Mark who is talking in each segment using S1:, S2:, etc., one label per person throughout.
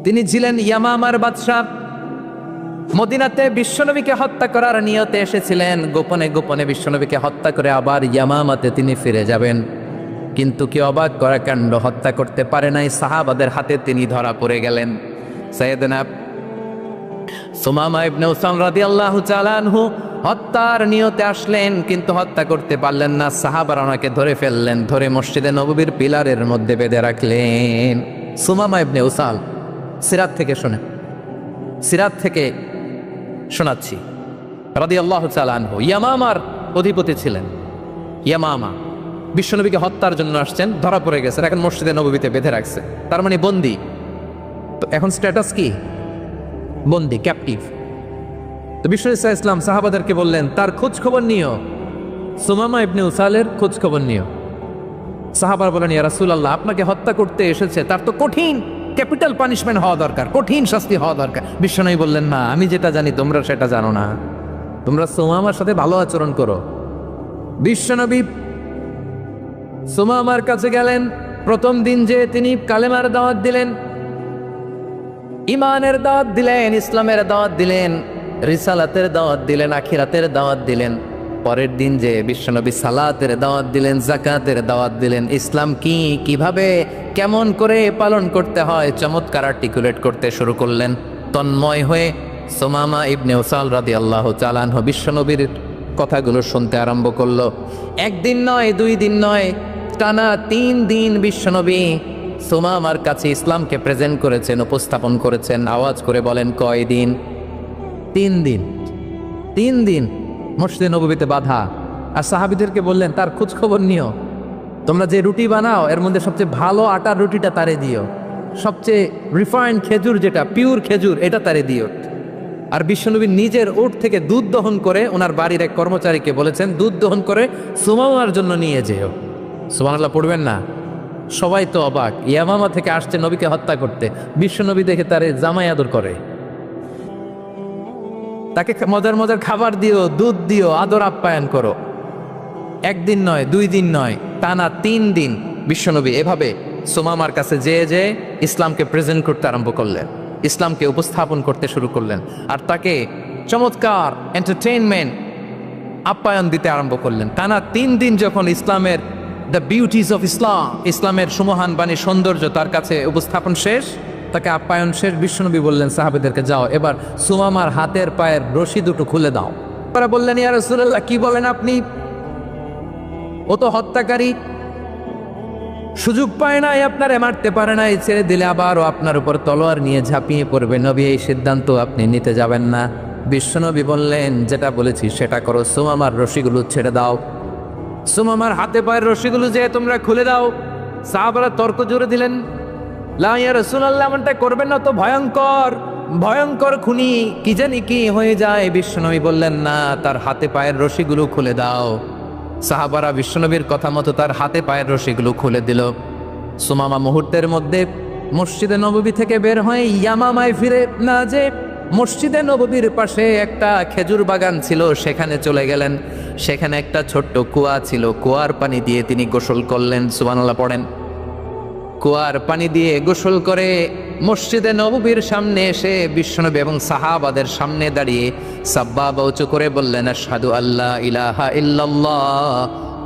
S1: তিনি ছিলেন ইয়ামামার বাদশা। মদিনাতে বিশ্বনবীকে হত্যা করার নিয়তে এসেছিলেন। গোপনে গোপনে বিশ্বনবীকে হত্যা করে আবার ইয়ামামাতে তিনি ফিরে যাবেন। কিন্তু কি অবাক করা কাণ্ড, হত্যা করতে পারে নাই, সাহাবাদের হাতে তিনি ধরা পড়ে গেলেন। সাইয়েদনা সুমামা ইবনে উসাল রাদিয়াল্লাহু তাআলা আনহু হত্যার নিয়তে আসলেন, কিন্তু হত্যা করতে পারলেন না। সাহাবারা ওনাকে ধরে ফেললেন, ধরে মসজিদে নববীর পিলারের মধ্যে বেঁধে রাখলেন। সুমামা ইবনে উসাল, সিরাত থেকে শোনেন, সিরাত থেকে শোনাচ্ছি, রাদিয়াল্লাহু তাআলা আনহু ইয়ামামার অধিপতি ছিলেন। ইয়ামামা বিশ্বনবীকে হত্যার জন্য আসছেন, ধরা পড়ে গেছেন, এখন মসজিদে নববীতে বেঁধে রাখছে, তার মানে বন্দী। তো এখন স্ট্যাটাস কি? বন্দী, ক্যাপটিভ। তো বিশ্ব ইসলাম সাহাবাদেরকে বললেন তার খোঁজ খবর নিও, সুমামা ইবনে উসালের খোঁজ খবর নিও। সাহাবার বলেন, ইয়া রাসূলুল্লাহ, আপনাকে হত্যা করতে এসেছে, তার তো কঠিন ক্যাপিটাল পানিশমেন্ট হওয়া দরকার, কঠিন শাস্তি হওয়া দরকার। বিশ্বনবী বললেন, না, আমি যেটা জানি তোমরা সেটা জানো না, তোমরা সুমামার সাথে ভালো আচরণ করো। বিশ্বনবী সুমামার কাছে গেলেন। প্রথম দিন যে তিনি কালেমার দাওয়াত দিলেন, ইমানের দাওয়াত দিলেন, ইসলামের দাওয়াত দিলেন, রিসালাতের দাওয়াত দিলেন, আখিরাতের দাওয়াত দিলেন। পরের দিন যে বিশ্বনবী সালাতের দাওয়াত দিলেন, যাকাতের দাওয়াত দিলেন, ইসলাম কি, কিভাবে, কেমন করে পালন করতে হয় চমৎকার আর্টিকুলেট করতে শুরু করলেন। তন্ময় হয়ে সুমামা ইবনে উসাল রাদিয়াল্লাহু তাআলা আনহু বিশ্বনবীর কথাগুলো শুনতে আরম্ভ করলো। একদিন নয়, 2 দিন নয়, টানা 3 দিন বিশ্বনবী সুমামার কাছে ইসলামকে প্রেজেন্ট করেছেন, উপস্থাপন করেছেন। আওয়াজ করে বলেন, কয় দিন? 3 দিন। 3 দিন মসজিদে নববীতে বাধা। আর সাহাবীদেরকে বললেন তার খোঁজ খবর নিও, তোমরা যে রুটি বানাও এর মধ্যে সবচেয়ে ভালো আটার রুটিটা তারে দিও, সবচেয়ে রিফাইন্ড খেজুর, যেটা পিওর খেজুর, এটা তারে দিও। আর বিশ্বনবী নিজের উট থেকে দুধ দহন করে ওনার বাড়ির এক কর্মচারীকে বলেছেন দুধ দহন করে সুমামার জন্য নিয়ে যেও। সুবহানাল্লাহ পড়বেন না? সবাই তো অবাক, ইয়ামামা থেকে আসছে নবীকে হত্যা করতে, বিশ্বনবী দেখে তারে জামাই আদর করে, তাকে মজার মজার খাবার দিও, দুধ দিও, আদর আপ্যায়ন করো। 1 দিন নয়, 2 দিন নয়, টানা 3 দিন বিশ্বনবী এভাবে সুমামার কাছে যেয়ে ইসলামকে প্রেজেন্ট করতে আরম্ভ করলেন, ইসলামকে উপস্থাপন করতে শুরু করলেন। আর তাকে চমৎকার এন্টারটেইনমেন্ট আপ্যায়ন দিতে আরম্ভ করলেন। টানা 3 দিন যখন ইসলামের দ্য বিউটিজ অফ ইসলাম, ইসলামের সুমহান বাণী, সৌন্দর্য তার কাছে উপস্থাপন শেষ, তাকে আপ্যায়ন শেষ, বিশ্বনবী বললেন সাহাবীদেরকে, যাও এবার সুমামার হাতের পায়ের রশি দুটো খুলে দাও। তারা বললেন, ইয়া রাসূলুল্লাহ, কি বলেন আপনি? ও তো হত্যাকারী, সুযোগ পায় নাই, আপনারে মারতে পারে নাই, ছেড়ে দিলে আবারও আপনার উপর তলোয়ার নিয়ে ঝাঁপিয়ে পড়বে। নবী, এই সিদ্ধান্ত আপনি নিতে যাবেন না। বিশ্বনবী বললেন, যেটা বলেছি সেটা করো, সুমামার রশিগুলো ছেড়ে দাও, সুমামার হাতে পায়ের রশিগুলো যে তোমরা খুলে দাও। সাহাবারা তর্ক জুড়ে দিলেন, লা ইয়া রাসূলুল্লাহ, এমনটা করবেন না, তো ভয়ঙ্কর ভয়ঙ্কর খুনি, কি জানি কি হয়ে যায়। বিশ্বনবী বললেন, না, তার হাতে পায়ের রশিগুলো খুলে দাও। সাহাবারা বিশ্বনবীর কথা মতো তার হাতে পায়ের রশিগুলো খুলে দিল। সুমামা মুহূর্তের মধ্যে মসজিদে নববী থেকে বের হয়ে ইয়ামামায় ফিরে না যে মসজিদে নববীর পাশে একটা খেজুর বাগান ছিল সেখানে চলে গেলেন। সেখানে একটা ছোট্ট কুয়া ছিল, কুয়ার পানি দিয়ে তিনি গোসল করলেন। সুবহানাল্লাহ পড়েন। কুয়ার পানি দিয়ে গোসল করে মসজিদে নববীর সামনে এসে বিশ্বনবী এবং সাহাবাদের সামনে দাঁড়িয়ে সাব্বাবা উঁচু করে বললেন, আশহাদু আল্লা ইলাহা ইল্লাল্লাহ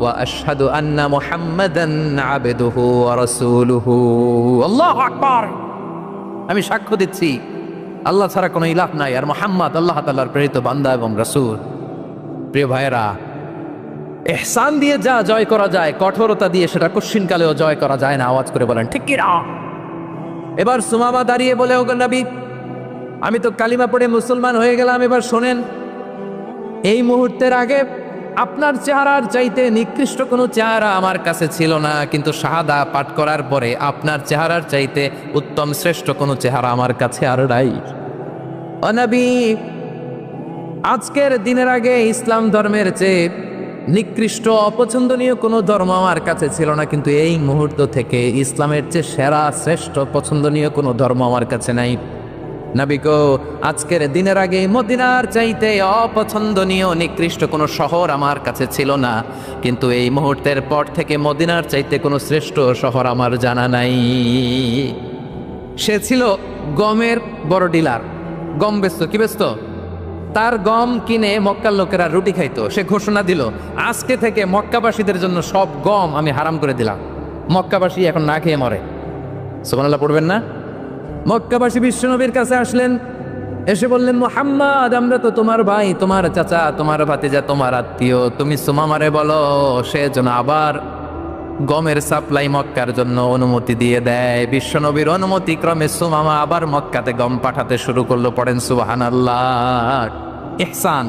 S1: ওয়া আশহাদু আন্না মুহাম্মাদান আবদুহু ওয়া রাসূলুহু। আল্লাহু আকবার, আমি সাক্ষ্য দিচ্ছি আল্লাহ ছাড়া কোনো ইলাহ নাই, আর মুহাম্মদ আল্লাহ তাআলার প্রেরিত বান্দা এবং রাসূল। প্রিয় ভাইয়েরা, ইহসান দিয়ে যা জয় করা যায়, কঠোরতা দিয়ে সেটা কশিনকালেও জয় করা যায় না। আওয়াজ করে বলেন, ঠিক কি না? এবার সুমামা দাঁড়িয়ে বলে, ওগো নবী, আমি তো কালিমা পড়ে মুসলমান হয়ে গেলাম, এবার শোনেন, এই মুহূর্তের আগে আপনার চেহারার চাইতে নিকৃষ্ট কোনো চেহারা আমার কাছে ছিল না, কিন্তু শাহাদা পাঠ করার পরে আপনার চেহারার চাইতে উত্তম শ্রেষ্ঠ কোনো চেহারা আমার কাছে আর নাই। ও নবী, আজকের দিনের আগে ইসলাম ধর্মের চেয়ে নিকৃষ্ট অপছন্দনীয় কোনো ধর্ম আমার কাছে ছিল না, কিন্তু এই মুহূর্ত থেকে ইসলামের চেয়ে সেরা শ্রেষ্ঠ পছন্দনীয় কোনো ধর্ম আমার কাছে নাই। নবী গো, আজকের দিনের আগে মদিনার চাইতে অপছন্দনীয় নিকৃষ্ট কোনো শহর আমার কাছে ছিল না, কিন্তু এই মুহূর্তের পর থেকে মদিনার চাইতে কোনো শ্রেষ্ঠ শহর আমার জানা নাই। সে ছিল গমের বড় ডিলার, গম বেচতো। কি বেচতো? তার গম কিনে মক্কার লোকেরা রুটি খাইতো। সে ঘোষণা দিল, আজকে থেকে মক্কাবাসীদের জন্য সব গম আমি হারাম করে দিলাম, মক্কাবাসী এখন না খেয়ে মরে। সুবহানাল্লাহ পড়বেন না? মক্কাবাসী বিশ্বনবীর কাছে আসলেন, এসে বললেন, মুহাম্মদ, আমরা তো তোমার ভাই, তোমার চাচা, তোমার ভাতিজা, তোমার আত্মীয়, তুমি সুমামারে বলো সে যেন আবার গমের সাপ্লাই মক্কার জন্য অনুমতি দিয়ে দেয়। বিশ্বনবীর অনুমতি ক্রমে সুমামা আবার মক্কাতে গম পাঠাতে শুরু করলো। পড়েন সুবহানাল্লাহ। ইহসান,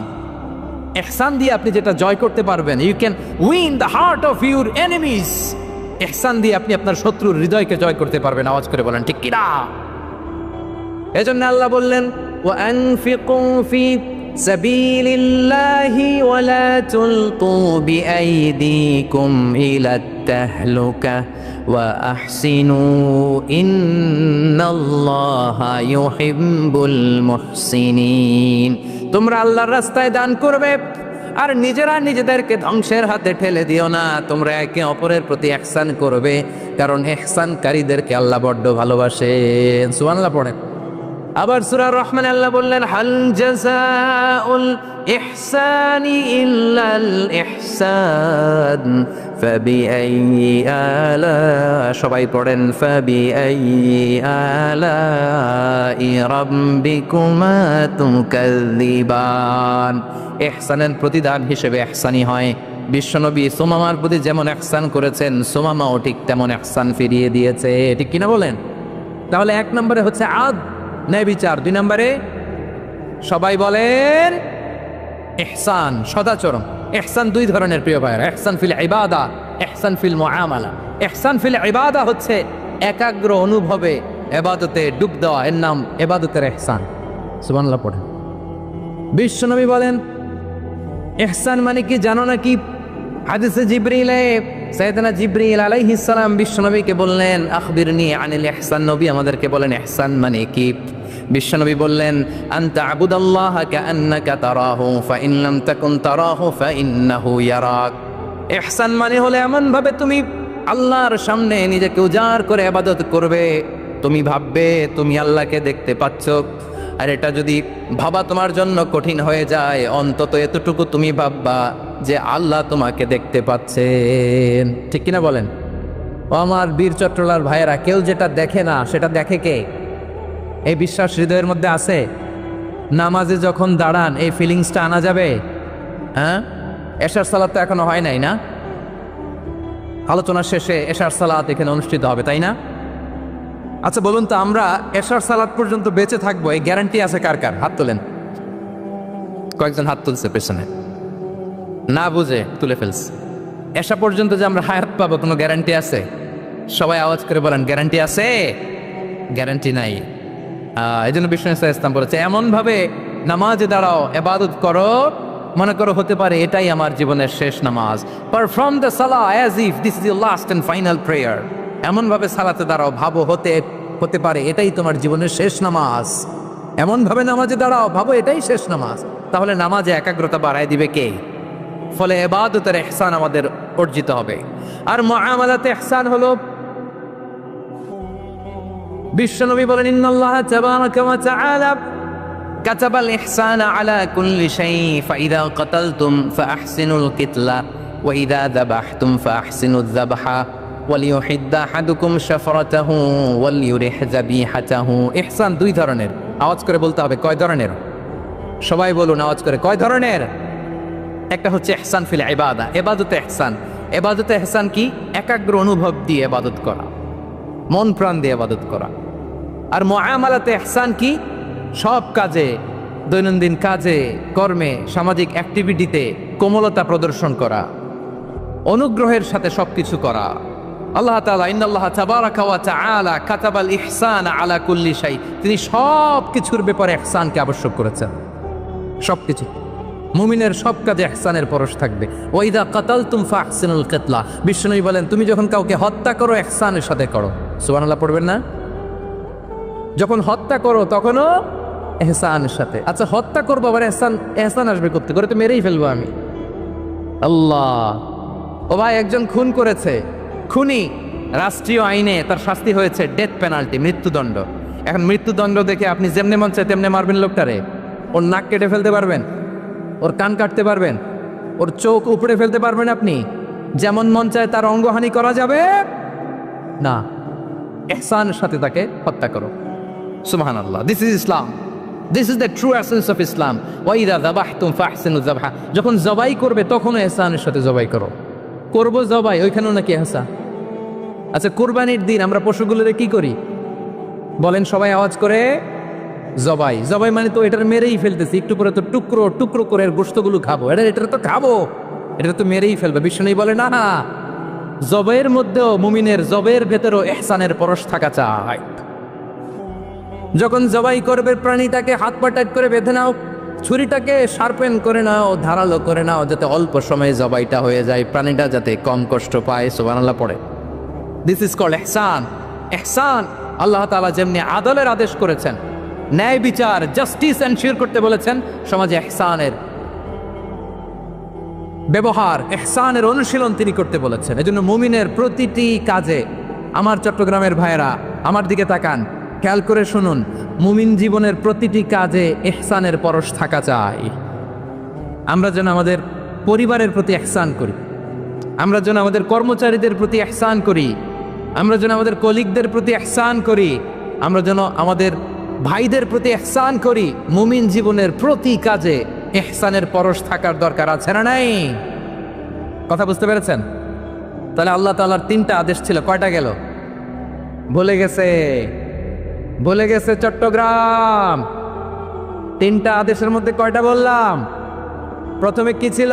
S1: ইহসান দিয়ে আপনি যেটা জয় করতে পারবেন, you can win the heart of your enemies. ইহসান দিয়ে আপনি আপনার শত্রুর হৃদয়কে জয় করতে পারবেন। আওয়াজ করে বলেন ঠিক কিনা? এজন্য আল্লাহ বললেন, ওয়ানফিকু ফি সাবিলিল্লাহি ওয়ালা তুলকু বিআইদিকুম ইলাত তাহলুকা ওয়া আহসিনু ইন্নাল্লাহা ইউহিব্বুল মুহসিনিন। তোমরা আল্লাহর রাস্তায় দান করবে আর নিজেরা নিজেদেরকে ধ্বংসের হাতে ঠেলে দিও না। তোমরা একে অপরের প্রতি ইহসান করবে, কারণ ইহসানকারীদেরকে আল্লাহ বড্ড ভালোবাসেন। সুবহানাল্লাহ পড়েন। আবার সূরা রহমান আল্লাহ বললেন, হাল জাযাউল ইহসানি ইল্লাল ইহসান ফাবিআইয়ি আলা, সবাই পড়েন, ফাবিআইয়ি আলাই রাব্বিকুমা তুকাযযিবান। ইহসানের প্রতিদান হিসেবে ইহসানি হয়। বিশ্বনবী সুমামার প্রতি যেমন ইহসান করেছেন, সুমামাও ঠিক তেমন ইহসান ফিরিয়ে দিয়েছে। ঠিক কিনা বলেন? তাহলে এক নম্বরে হচ্ছে ন্যায় বিচার, দুই নম্বরে সবাই বলেন ইহসান, সদাচরণ। ইহসান দুই ধরনের প্রিয় ভাইরা, ইহসান ফিল ইবাদা, ইহসান ফিল মুআমালা। ইহসান ফিল ইবাদা হচ্ছে একাগ্র অনুভবে ইবাদতে ডুব দেওয়া, এর নাম ইবাদতের ইহসান। সুবহানাল্লাহ পড়েন। বিশ্বনবী বলেন ইহসান মানে কি জানো নাকি? হাদিসে জিবরিলে সাইয়েদনা জিবরিল আলাইহিস সালাম বিশ্বনবীকে বললেন, আখবিরনি আনিল ইহসান। নবী আমাদেরকে বলেন ইহসান মানে কি? বিশ্বনবী বললেন, আনতা আবুদাল্লাহা কাআন্নাকা তারাহু ফাইন লাম তাকুন তারাহু ফাইন্নাহু ইয়ারাক। ইহসান মানে হলো এমন ভাবে তুমি আল্লাহর সামনে নিজেকে উজাড় করে ইবাদত করবে, তুমি ভাববে তুমি আল্লাহকে দেখতে পাচ্ছ। আর এটা যদি ভাবা তোমার জন্য কঠিন হয়ে যায়, অন্তত এতটুকু তুমি ভাববা যে আল্লাহ তোমাকে দেখতে পাচ্ছেন। ঠিক কিনা বলেন? ও আমার বীর চট্টলার ভাইয়েরা, কেউ যেটা দেখে না সেটা দেখে কে? এই বিশ্বাস হৃদয়ের মধ্যে আছে? নামাজে যখন দাঁড়ান এই ফিলিংসটা আনা যাবে? হ্যাঁ, এশার সালাত তো এখনো হয় নাই না? আলোচনা শেষে এশার সালাত এখানে অনুষ্ঠিত হবে, তাই না? আচ্ছা বলুন তো, আমরা এশার সালাত পর্যন্ত বেঁচে থাকবো এই গ্যারান্টি আছে কার কার? হাত তোলেন। কয়েকজন হাত তুলছে পেছনে, না বুঝে তুলে ফেলছে। এশা পর্যন্ত যে আমরা হায়াত পাবো কোনো গ্যারান্টি আছে? সবাই আওয়াজ করে বলেন, গ্যারান্টি আছে? গ্যারান্টি নাই। এই জন্য বিষ্ণু ইসলাম বলেছে, এমন ভাবে নামাজে দাঁড়াও, ইবাদত করো, মনে করো হতে পারে এটাই আমার জীবনের শেষ নামাজ। Perform the salah as if this is your last and final prayer. এমন ভাবে সালাতে দাঁড়াও, ভাবো হতে পারে এটাই তোমার জীবনের শেষ নামাজ। এমন ভাবে নামাজে দাঁড়াও, ভাবো এটাই শেষ নামাজ। তাহলে নামাজে একাগ্রতা বাড়ায় দিবে কে? ফলে ইবাদতের ইহসান আমাদের অর্জিত হবে। আর মুআমালাতে ইহসান হলো, বিশ্বনবী বলেন, ইন্নাল্লাহা তাবারাকা ওয়া তাআলা কাতাবাল ইহসানা আলা কুল্লি শাই ফাইদা কাতালতুম ফাআহসিনুল কিতলা ওয়া ইযা যাবাহতুম ফাআহসিনুয যাবহা ওয়ালিউহিদ্দা আহাদুকুম শাফরাতাহু ওয়ালিউরিহ যাবিহাতাহু। ইহসান দুই ধরনের। আওয়াজ করে বলতে হবে কয় ধরনের? সবাই বলুন আওয়াজ করে, কয় ধরনের? একটা হচ্ছে ইহসান ফিল ইবাদা, ইবাদতে ইহসান। ইবাদতে ইহসান কি? একাগ্র অনুভব দিয়ে ইবাদত করা, মন প্রাণ দিয়ে ইবাদত করা। আর মুআমালাতে ইহসান কি? সব কাজে, দৈনন্দিন কাজে, কর্মে, সামাজিক অ্যাক্টিভিটিতে কোমলতা প্রদর্শন করা, অনুগ্রহের সাথে সবকিছু করা। আল্লাহ তাআলা, ইন্নাল্লাহা তাবারাকা ওয়া তাআলা কাতাবাল ইহসানা আলা কুল্লি শাই, তিনি সব কিছুর ব্যাপারে ইহসানকে আবশ্যক করেছেন। সবকিছু, মুমিনের সব কাজে ইহসানের পরশ থাকবে। ওয়া ইযা কাতালতুম ফাহসিনুল কিতলা, বিশ্বনবী বলেন তুমি যখন কাউকে হত্যা করো ইহসানের সাথে করো। সুবহানাল্লাহ পড়বেন না? যখন হত্যা করো তখনও ইহসানের সাথে। আচ্ছা হত্যা করবো আবার ইহসান আসবে করতে করে? তো মেরেই ফেলবো আমি। আল্লাহ, ও ভাই একজন খুন করেছে, খুনি, রাষ্ট্রীয় আইনে তার শাস্তি হয়েছে ডেথ পেনাল্টি, মৃত্যুদণ্ড। এখন মৃত্যুদণ্ড দেখে আপনি যেমনে মন চায় তেমনে মারবেন লোকটারে? ওর নাক কেটে ফেলতে পারবেন? ওর কান কাটতে পারবেন? ওর চোখ উপড়ে ফেলতে পারবেন আপনি? যেমন মন চায় তার অঙ্গহানি করা যাবে না। ইহসানের সাথে তাকে হত্যা করো। সুবহানাল্লাহ, this is Islam, this is the true essence of Islam. ওয়াইদা যাবাহতুম ফাহসিনু যাবহা, যখন জবাই করবে তখনও ইহসানের সাথে জবাই করো। করবো জবাই, ওইখানেও নাকি ইহসান। আচ্ছা, কুরবানির দিন আমরা পশুগুলোরে কি করি বলেন? সবাই আওয়াজ করে জবাই। জবাই মানে তো এটার মেরেই ফেলতেছি, একটু পরে তো টুকরো টুকরো করে গোশতগুলো খাবো, এটা তো খাবো, এটা তো মেরেই ফেলবে। বিষ্ণু বলে না, জবাইয়ের মধ্যেও মুমিনের জবের ভেতরেও ইহসানের পরশ থাকা চাই। যখন জবাই করবে প্রাণীটাকে হাত পা টাইট করে বেঁধে নাও, ছুরিটাকে শার্পেন করে নাও, ধারালো করে নাও, যাতে অল্প সময়ে জবাইটা হয়ে যায়, প্রাণীটা যাতে কম কষ্ট পায়। সুবহানাল্লাহ পড়ে। দিস ইজ কল্ড ইহসান। ইহসান আল্লাহ তাআলা যেমনি আদলের আদেশ করেছেন, ন্যায় বিচার জাস্টিস এনশিওর করতে বলেছেন, সমাজে ইহসানের ব্যবহার, ইহসানের অনুশীলন তিনি করতে বলেছেন। এজন্য মুমিনের প্রতিটি কাজে, আমার চট্টগ্রামের ভাইয়েরা আমার দিকে তাকান, খেয়াল করে শুনুন, মুমিন জীবনের প্রতিটি কাজে ইহসানের পরশ থাকা চাই। আমরা যেন আমাদের পরিবারের প্রতি ইহসান করি, আমরা যেন আমাদের কর্মচারীদের প্রতি ইহসান করি, আমরা যেন আমাদের কলিগদের প্রতি ইহসান করি, আমরা যেন আমাদের ভাইদের প্রতি ইহসান করি। মুমিন জীবনের প্রতি কাজে ইহসানের পরশ থাকার দরকার আছে না নাই? কথা বুঝতে পেরেছেন? তাহলে আল্লাহ তাআলার তিনটা আদেশ ছিল, কয়টা গেল? ভুলে গেছে, ভুলে গেছে চট্টগ্রাম। তিনটা আদেশের মধ্যে কয়টা বললাম? প্রথমে কি ছিল?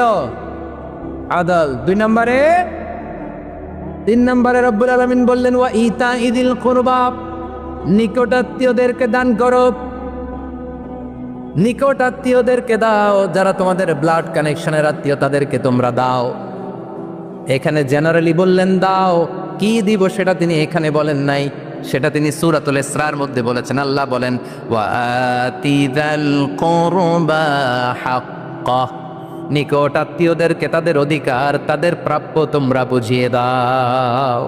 S1: আদল। তিন নম্বরে রব্বুল আলামিন বললেন ওয়া ইতাইদিল কুরবা, নিকটাত্মীয়দেরকে দান করো। নিকটাত্মীয়দেরকে দাও, যারা তোমাদের ব্লাড কানেকশনের আত্মীয় তাদেরকে তোমরা দাও। এখানে জেনারেলি বললেন দাও, কি দিব সেটা তিনি এখানে বলেন নাই, সেটা তিনি সূরাতুল ইসরার মধ্যে বলেছেন। আল্লাহ বলেন ওয়া আতিযাল কুরবা হাক্কা, নিকট আত্মীয়দেরকে তাদের অধিকার, তাদের প্রাপ্য তোমরা বুঝিয়ে দাও।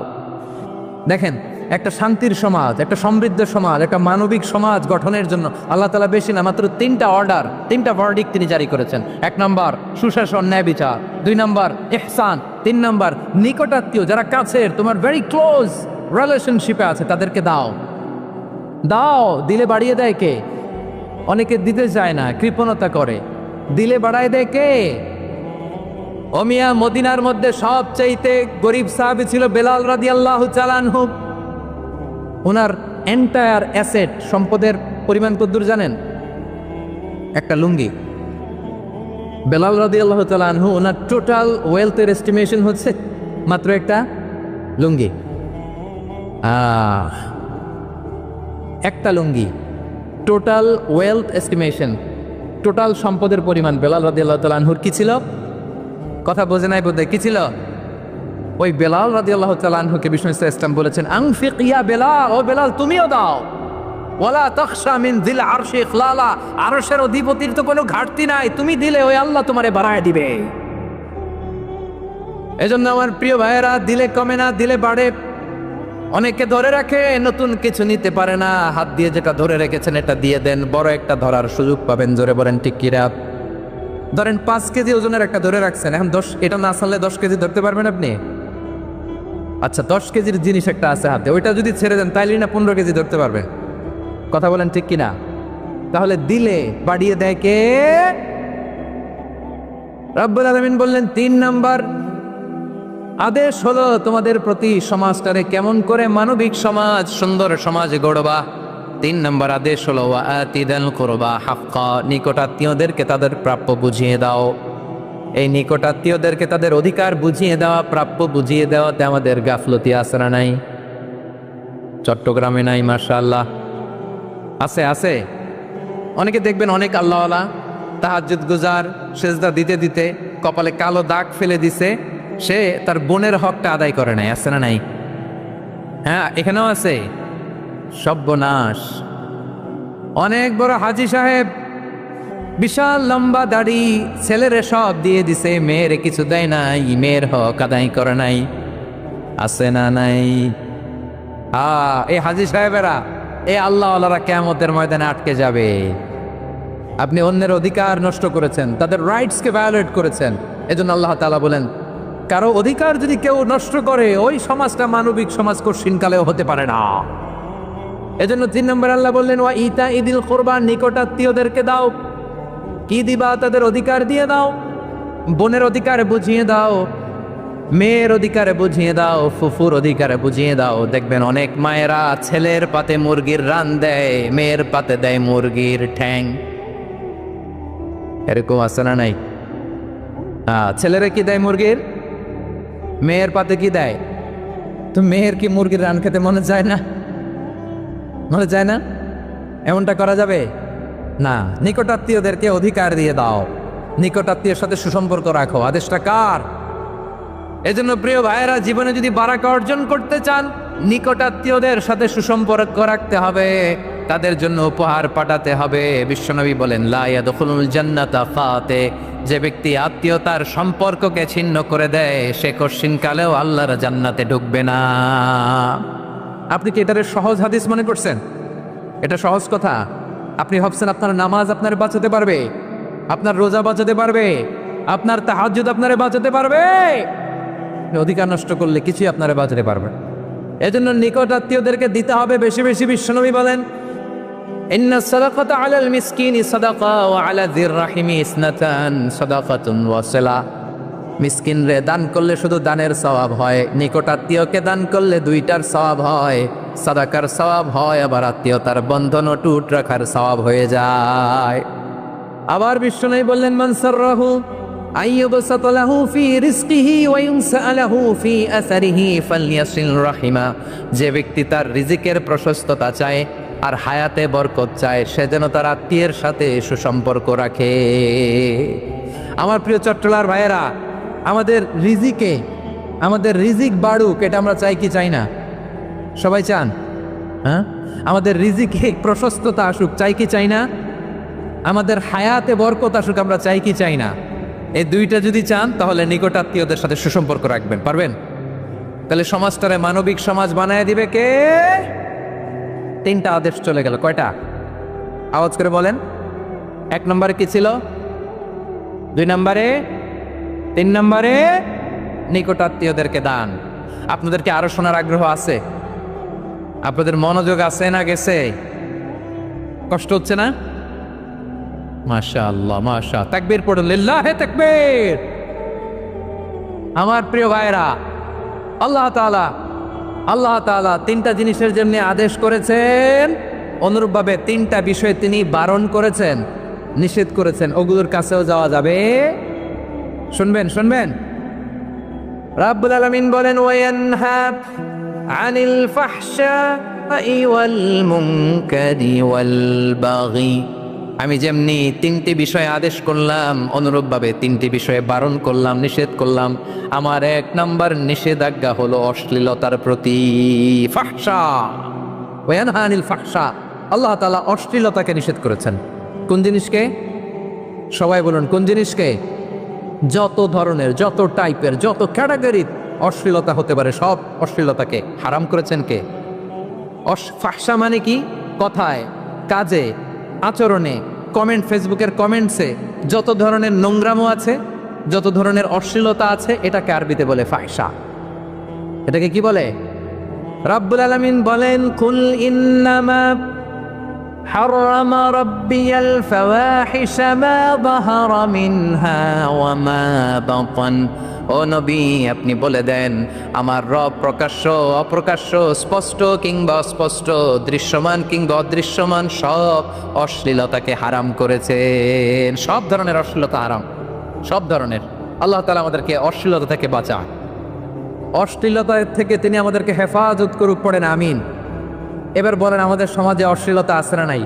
S1: দেখেন, একটা শান্তির সমাজ, একটা সমৃদ্ধ সমাজ, একটা মানবিক সমাজ গঠনের জন্য আল্লাহ তাআলা বেশি না, মাত্র তিনটা অর্ডার, তিনটা ভার্ডিক্ট তিনি জারি করেছেন। 1 নম্বর সুশাসন, ন্যায় বিচার। 2 নম্বর ইহসান। 3 নম্বর নিকটাত্মীয়, যারা কাছের, তোমার ভেরি ক্লোজ রিলেশনশিপে আছে, তাদেরকে দাও। দাও, দিলে বাড়িয়ে দেয় কে? অনেকে দিতে চায় না, কৃপণতা করে। দিলে বাড়ায় দেয় কে? ও মিয়া, মদিনার মধ্যে সবচাইতে গরিব সাহাবী ছিল বেলাল রাদিয়াল্লাহু তাআলা আনহু। ওনার এন্টায়ার অ্যাসেট, সম্পদের পরিমাণ কতদূর জানেন? একটা লুঙ্গি। বেলাল রাদিয়াল্লাহু তাআলা আনহু, ওনার টোটাল ওয়েলথের এস্টিমেশন হচ্ছে মাত্র একটা লুঙ্গি। একটা লুঙ্গি, টোটাল ওয়েলথ এস্টিমেশন, টোটাল সম্পদের পরিমাণ বেলাল রাদিয়াল্লাহু তাআলা আনহুর কি ছিল? কথা বোঝে নাই বোধহয়। কি ছিল? ওই বেলাল রাদিয়াল্লাহু তাআলা আনহুকে বিষ্ণু ইসলাম বলেছেন আনফিক ইয়া বেলাল, ও বেলাল তুমিও দাও। ওয়ালা তাখশা মিন যিল আরশি ইখলালা, আরশের অধিপতির তো কোনো ঘাটতি নাই, তুমি দিলে ওই আল্লাহ তোমারে বাড়ায় দিবে। এজন্য আমার প্রিয় ভাইয়েরা, দিলে কমে না, দিলে বাড়ে। অনেকে ধরে রাখে, নতুন কিছু নিতে পারে না, হাত দিয়ে যেটা ধরে রেখেছেন এটা দিয়ে দেন, বড় একটা ধরার সুযোগ পাবেন। জোরে বলেন ঠিক কিনা? ধরেন 5 কেজি ওজনের একটা ধরে রাখছেন, এখন 10, এটা না ছাড়লে 10 কেজি ধরতে পারবেন আপনি? আচ্ছা, 10 কেজির জিনিস একটা আছে হাতে, ওইটা যদি ছেড়ে দেন তাইলে না 15 কেজি ধরতে পারবেন। কথা বলেন ঠিক কিনা? তাহলে দিলে বাড়িয়ে দেয় কে? রব্বুল আলামিন বললেন 3 নাম্বার আদেশ হলো তোমাদের প্রতি সমাজটারে কেমন করে মানবিক সমাজ, সুন্দর সমাজ গড়বা। 3 নম্বর আদেশ হলো ওয়া আতিদাল কুরবা হাক্কা, নিকটাত্মীয়দেরকে তাদের প্রাপ্য বুঝিয়ে দাও। এই নিকটাত্মীয়দেরকে তাদের অধিকার বুঝিয়ে দেওয়া, প্রাপ্য বুঝিয়ে দেওয়াতে আমাদের গাফলতি আছে না নাই? চট্টগ্রামে নাই? মাশাআল্লাহ আছে, আছে। অনেকে দেখবেন অনেক আল্লাহওয়ালা, তাহাজ্জুদ গুজার, সেজদা দিতে দিতে কপালে কালো দাগ ফেলে দিছে, সে তার বোনের হকটা আদায় করে নাই। আছে না নাই? হ্যাঁ, এখানেও আছে। সর্বনাশ। অনেক বড় হাজী সাহেব, বিশাল লম্বা দাড়ি, ছেলেরে সব দিয়ে দিছে, মেয়েরে কিছু দেয় নাই, মেয়ের হক আদায় করে নাই। আছে না নাই? এই হাজী সাহেবেরা এই আল্লাহ আল্লাহরা কিয়ামতের ময়দানে আটকে যাবে। আপনি অন্যের অধিকার নষ্ট করেছেন, তাদের রাইটসকে ভায়োলেট করেছেন। এজন্য আল্লাহ তাআলা বলেন, কারো অধিকার যদি কেউ নষ্ট করে, ওই সমাজটা মানবিক সমাজ কঠিনকালেও হতে পারে না। এজন্য 3 নম্বর আল্লাহ বললেন, ওয়া ইতা ইদিল কুরবান, নিকটাত্মীয়দেরকে দাও। কি দিবা? তাদের অধিকার দিয়ে দাও। বোনের অধিকার বুঝিয়ে দাও, মেয়ের অধিকারে বুঝিয়ে দাও, ফুফুর অধিকারে বুঝিয়ে দাও। দেখবেন অনেক মায়েরা ছেলের পাতে মুরগির রান দেয়, মেয়ের পাতে দেয় মুরগির ঠ্যাং। এরকম আছে না নাই? ছেলেরা কি দেয়? মুরগির। মেয়ের পাতে কি দেয়? তো মেয়ের কি মুরগির রান খেতে মনে যায় না? মনে যায় না? এমনটা করা যাবে না। নিকটাত্মীয়দেরকে অধিকার দিয়ে দাও, নিকটাত্মীয়ের সাথে সুসম্পর্ক রাখো। আদেশটা কার? এজন্য প্রিয় ভাইয়েরা, জীবনে যদি বারাকা অর্জন করতে চান, নিকটাত্মীয়দের সাথে সুসম্পর্ক রাখতে হবে, তাদের জন্য উপহার পাঠাতে হবে। বিশ্বনবী বলেন, লা ইয়াদখুলুল জান্নাতা ফাতে, যে ব্যক্তি আত্মীয়তার সম্পর্ককে ছিন্ন করে দেয়, সে কঠিনকালেও আল্লাহর জান্নাতে ঢুকবে না। আপনি কি এটারে সহজ হাদিস মনে করছেন? এটা সহজ কথা? আপনি ভাবছেন আপনার নামাজ আপনার বাঁচাতে পারবে, আপনার রোজা বাঁচাতে পারবে, আপনার তাহাজ্জুদ আপনারে বাঁচাতে পারবে? অধিকার নষ্ট করলে কিছুই আপনারে বাঁচাতে পারবে। এজন্য নিকট আত্মীয়দেরকে দিতে হবে বেশি বেশি। বিশ্বনবী বলেন, ইন্না সাদাকাতা আলাল মিসকিনি সাদাকা ওয়া আলা যির রাহিমি ইসনাতান সাদাকাতুন ওয়া সিলা। মিসকিনরে দান করলে শুধু দানের সওয়াব হয়, নিকট আত্মীয়কে দান করলে দুইটার সওয়াব হয়, সাদাকার সওয়াব হয়, আবার আত্মীয়তার বন্ধন অটুট রাখার সওয়াব হয়ে যায়। আবার বিশ্বনবী বললেন, মান সাররাহু আইয়ুবসাতা লাহু ফি রিজকিহি ওয়া ইউনসা লাহু ফি আসারিহি ফালইয়াসিল রাহিমা। যে ব্যক্তি তার রিজিকের প্রশস্ততা চায় আর হায়াতে বরকত চায়, সে যেন তার আত্মীয়ের সাথে সুসম্পর্ক রাখে। আমার প্রিয় চট্টলার ভাইয়েরা, আমাদের রিজিক বাড়ুক, এটা আমরা চাই কি চাই না? সবাই চান? হ্যাঁ, আমাদের রিজিকে প্রশস্ততা আসুক, চাই কি চাই না? আমাদের হায়াতে বরকত আসুক, আমরা চাই কি চাই না? এই দুইটা যদি চান, তাহলে নিকট আত্মীয়দের সাথে সুসম্পর্ক রাখবেন, পারবেন? তাহলে সমাজটারে মানবিক সমাজ বানায় দিবে কে? 3টা আদেশ চলে গেল। কয়টা? আওয়াজ করে বলেন। 1 নম্বরে কি ছিল? 2 নম্বরে, 3 নম্বরে নিকট আত্মীয়দেরকে দান। আপনাদেরকে আরো শোনার আগ্রহ আছে? আপনাদের মনোযোগ আছে না গেছে? কষ্ট হচ্ছে না? মাশাআল্লাহ, মাশা। তাকবীর পড়ুন, লিল্লাহে তাকবীর। আমার প্রিয় ভাইরা, আল্লাহ তাআলা 3টা জিনিসের জন্য আদেশ করেছেন, অনুরূপভাবে 3টা বিষয়ে তিনি বারণ করেছেন, নিষেধ করেছেন। ওগুলোর কাছেও যাওয়া যাবে। শুনবেন। রাব্বুল আলামিন বলেন, ওয়ায়ানহা আনিল ফাহশাই ওয়াল মুনকারি ওয়াল বাগি। আমি যেমনি 3টি বিষয়ে আদেশ করলাম, অনুরূপভাবে 3টি বিষয়ে বারণ করলাম, নিষেধ করলাম। আমার 1 নম্বর নিষেধাজ্ঞা হলো অশ্লীলতার প্রতি। ফাহশা, ওয়ায়ানহা আনিল ফাহশা। আল্লাহ তাআলা অশ্লীলতাকে নিষেধ করেছেন। কোন জিনিসকে? সবাই বলুন, কোন জিনিসকে? যত ধরনের, যত টাইপের, যত ক্যাটাগরির অশ্লীলতা হতে পারে, সব অশ্লীলতাকে হারাম করেছেন কে? ফাহশা মানে কি? কথায়, কাজে, আচরণে, কমেন্ট, ফেসবুকের কমেন্টসে যত ধরনের নোংরামো আছে, যত ধরনের অশ্লীলতা আছে, এটাকে আরবিতে বলে ফাহশা। এটাকে কি বলে? রাব্বুল আলামিন বলেন, কুল ইন্নামা حرم ربي الفواحش ما ظهر منها وما بطن। ও নবী, আপনি বলে দেন, আমার রব প্রকাশ্য, অপ্রকাশ্য, স্পষ্ট কিংবা অস্পষ্ট, দৃশ্যমান কিংবা অদৃশ্যমান সব অশ্লীলতাকে হারাম করেছেন। সব ধরনের অশ্লীলতা হারাম, সব ধরনের। আল্লাহ তাআলা আমাদেরকে অশ্লীলতা থেকে বাঁচান, অশ্লীলতা থেকে তিনি আমাদেরকে হেফাজত করুক। পড়েন আমিন। এবার বলেন, আমাদের সমাজে অশ্লীলতা আছে না নাই?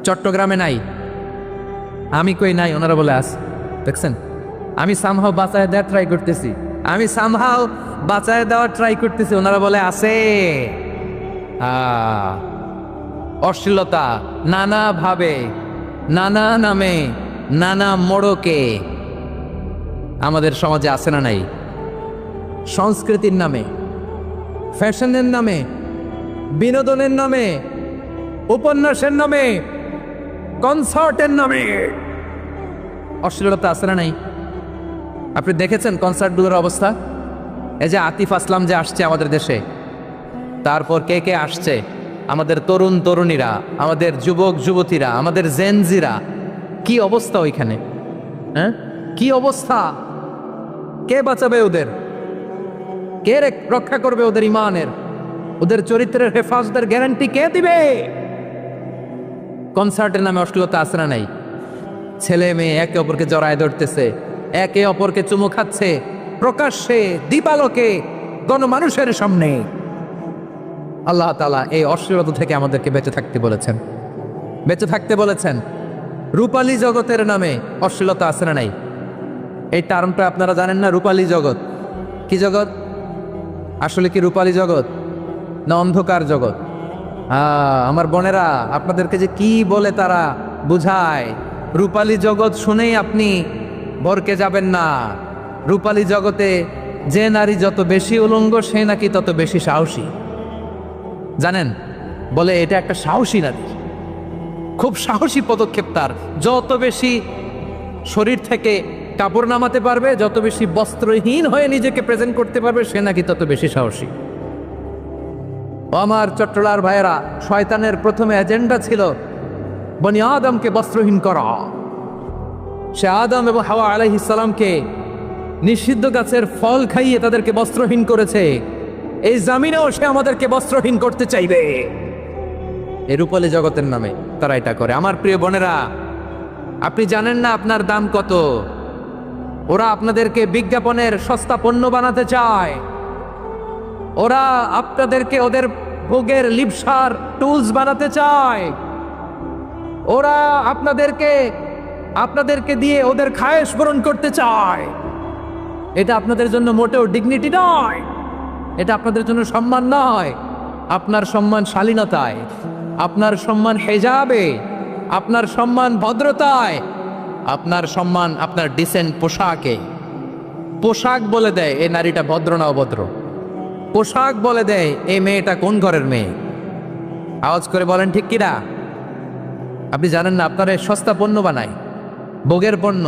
S1: চট্টগ্রামে নাই? আমি কই নাই, ওনারা বলে আছে। দেখছেন, আমি সামহাও বাঁচায় দেওয়ার ট্রাই করতেছি, ওনারা বলে আছে। অশ্লীলতা নানা ভাবে, নানা নামে, নানা মোড়কে আমাদের সমাজে আছে না নাই? সংস্কৃতির নামে, ফ্যাশনের নামে, বিনোদনের নামে উপন্যাসের নামে, কনসার্টের নামে অশ্লীলতা আছে না নাই? আপনি দেখেছেন কনসার্টগুলোর অবস্থা? এই যে আতিফ আসলাম যে আসছে আমাদের দেশে, তারপর কে কে আসছে, আমাদের তরুণ তরুণীরা, আমাদের যুবক যুবতীরা, আমাদের জেনজিরা, কি অবস্থা ওইখানে? হ্যাঁ, কি অবস্থা? কে বাঁচাবে ওদের? কে রক্ষা করবে ওদের ইমানের, ওদের চরিত্রের হেফাজতের গ্যারান্টি কে দিবে? কনসার্টের নামে অশ্লীলতা আছে না নাই? ছেলে মেয়ে একে অপরকে জড়ায় ধরতেছে, একে অপরকে চুমু খাচ্ছে প্রকাশ্যে, দীপালোকে, গণমানুষের সামনে। আল্লাহ তাআলা এই অশ্লীলতা থেকে আমাদেরকে বেঁচে থাকতে বলেছেন, বেঁচে থাকতে বলেছেন। রূপালী জগতের নামে অশ্লীলতা আছে না নাই? এই টার্মটা আপনারা জানেন না? রূপালী জগৎ কি জগৎ? আসলে কি রূপালী জগৎ না অন্ধকার জগৎ? আমার বোনেরা, আপনাদেরকে যে কি বলে তারা বুঝায়, রূপালী জগৎ শুনেই আপনি ভরকে যাবেন না। রূপালী জগতে যে নারী যত বেশি উলঙ্গ সে নাকি তত বেশি সাহসী। জানেন, বলে এটা একটা সাহসী নারী, খুব সাহসী পদক্ষেপ তার। যত বেশি শরীর থেকে কাপড় নামাতে পারবে, যত বেশি বস্ত্রহীন হয়ে নিজেকে প্রেজেন্ট করতে পারবে, সে নাকি তত বেশি সাহসী। আমার চট্টলার ভাইয়েরা, শয়তানের প্রথমে এজেন্ডা ছিল বনি আদমকে বস্ত্রহীন করা। সে আদম এবং হাওয়া আলাইহিস সালামকে নিষিদ্ধ গাছের ফল খাইয়ে তাদেরকে বস্ত্রহীন করেছে। এই জামিনেও সে আমাদেরকে বস্ত্রহীন করতে চাইবে। এই রূপালী জগতের নামে তারা এটা করে। আমার প্রিয় বোনেরা, আপনি জানেন না আপনার দাম কত? ওরা আপনাদেরকে বিজ্ঞাপনের সস্তা পণ্য বানাতে চায়। ওরা আপনাদেরকে ওদের ভোগের লিপসার টুলস বানাতে চায়। ওরা আপনাদেরকে দিয়ে ওদের খায়েশ পূরণ করতে চায়। এটা আপনাদের জন্য মোটেও ডিগনিটি নয়, এটা আপনাদের জন্য সম্মান নয়। আপনার সম্মান শালীনতায়, আপনার সম্মান হেজাবে, আপনার সম্মান ভদ্রতায়, আপনার সম্মান আপনার ডিসেন্ট পোশাকে। পোশাক বলে দেয় এই নারীটা ভদ্র না অভদ্র। পোশাক বলে দেয় এই মেয়েটা কোন ঘরের মেয়ে। আওয়াজ করে বলেন ঠিক কিনা? আপনি জানেন না আপনার এই সস্তা পণ্য বানায়, ভোগের পণ্য,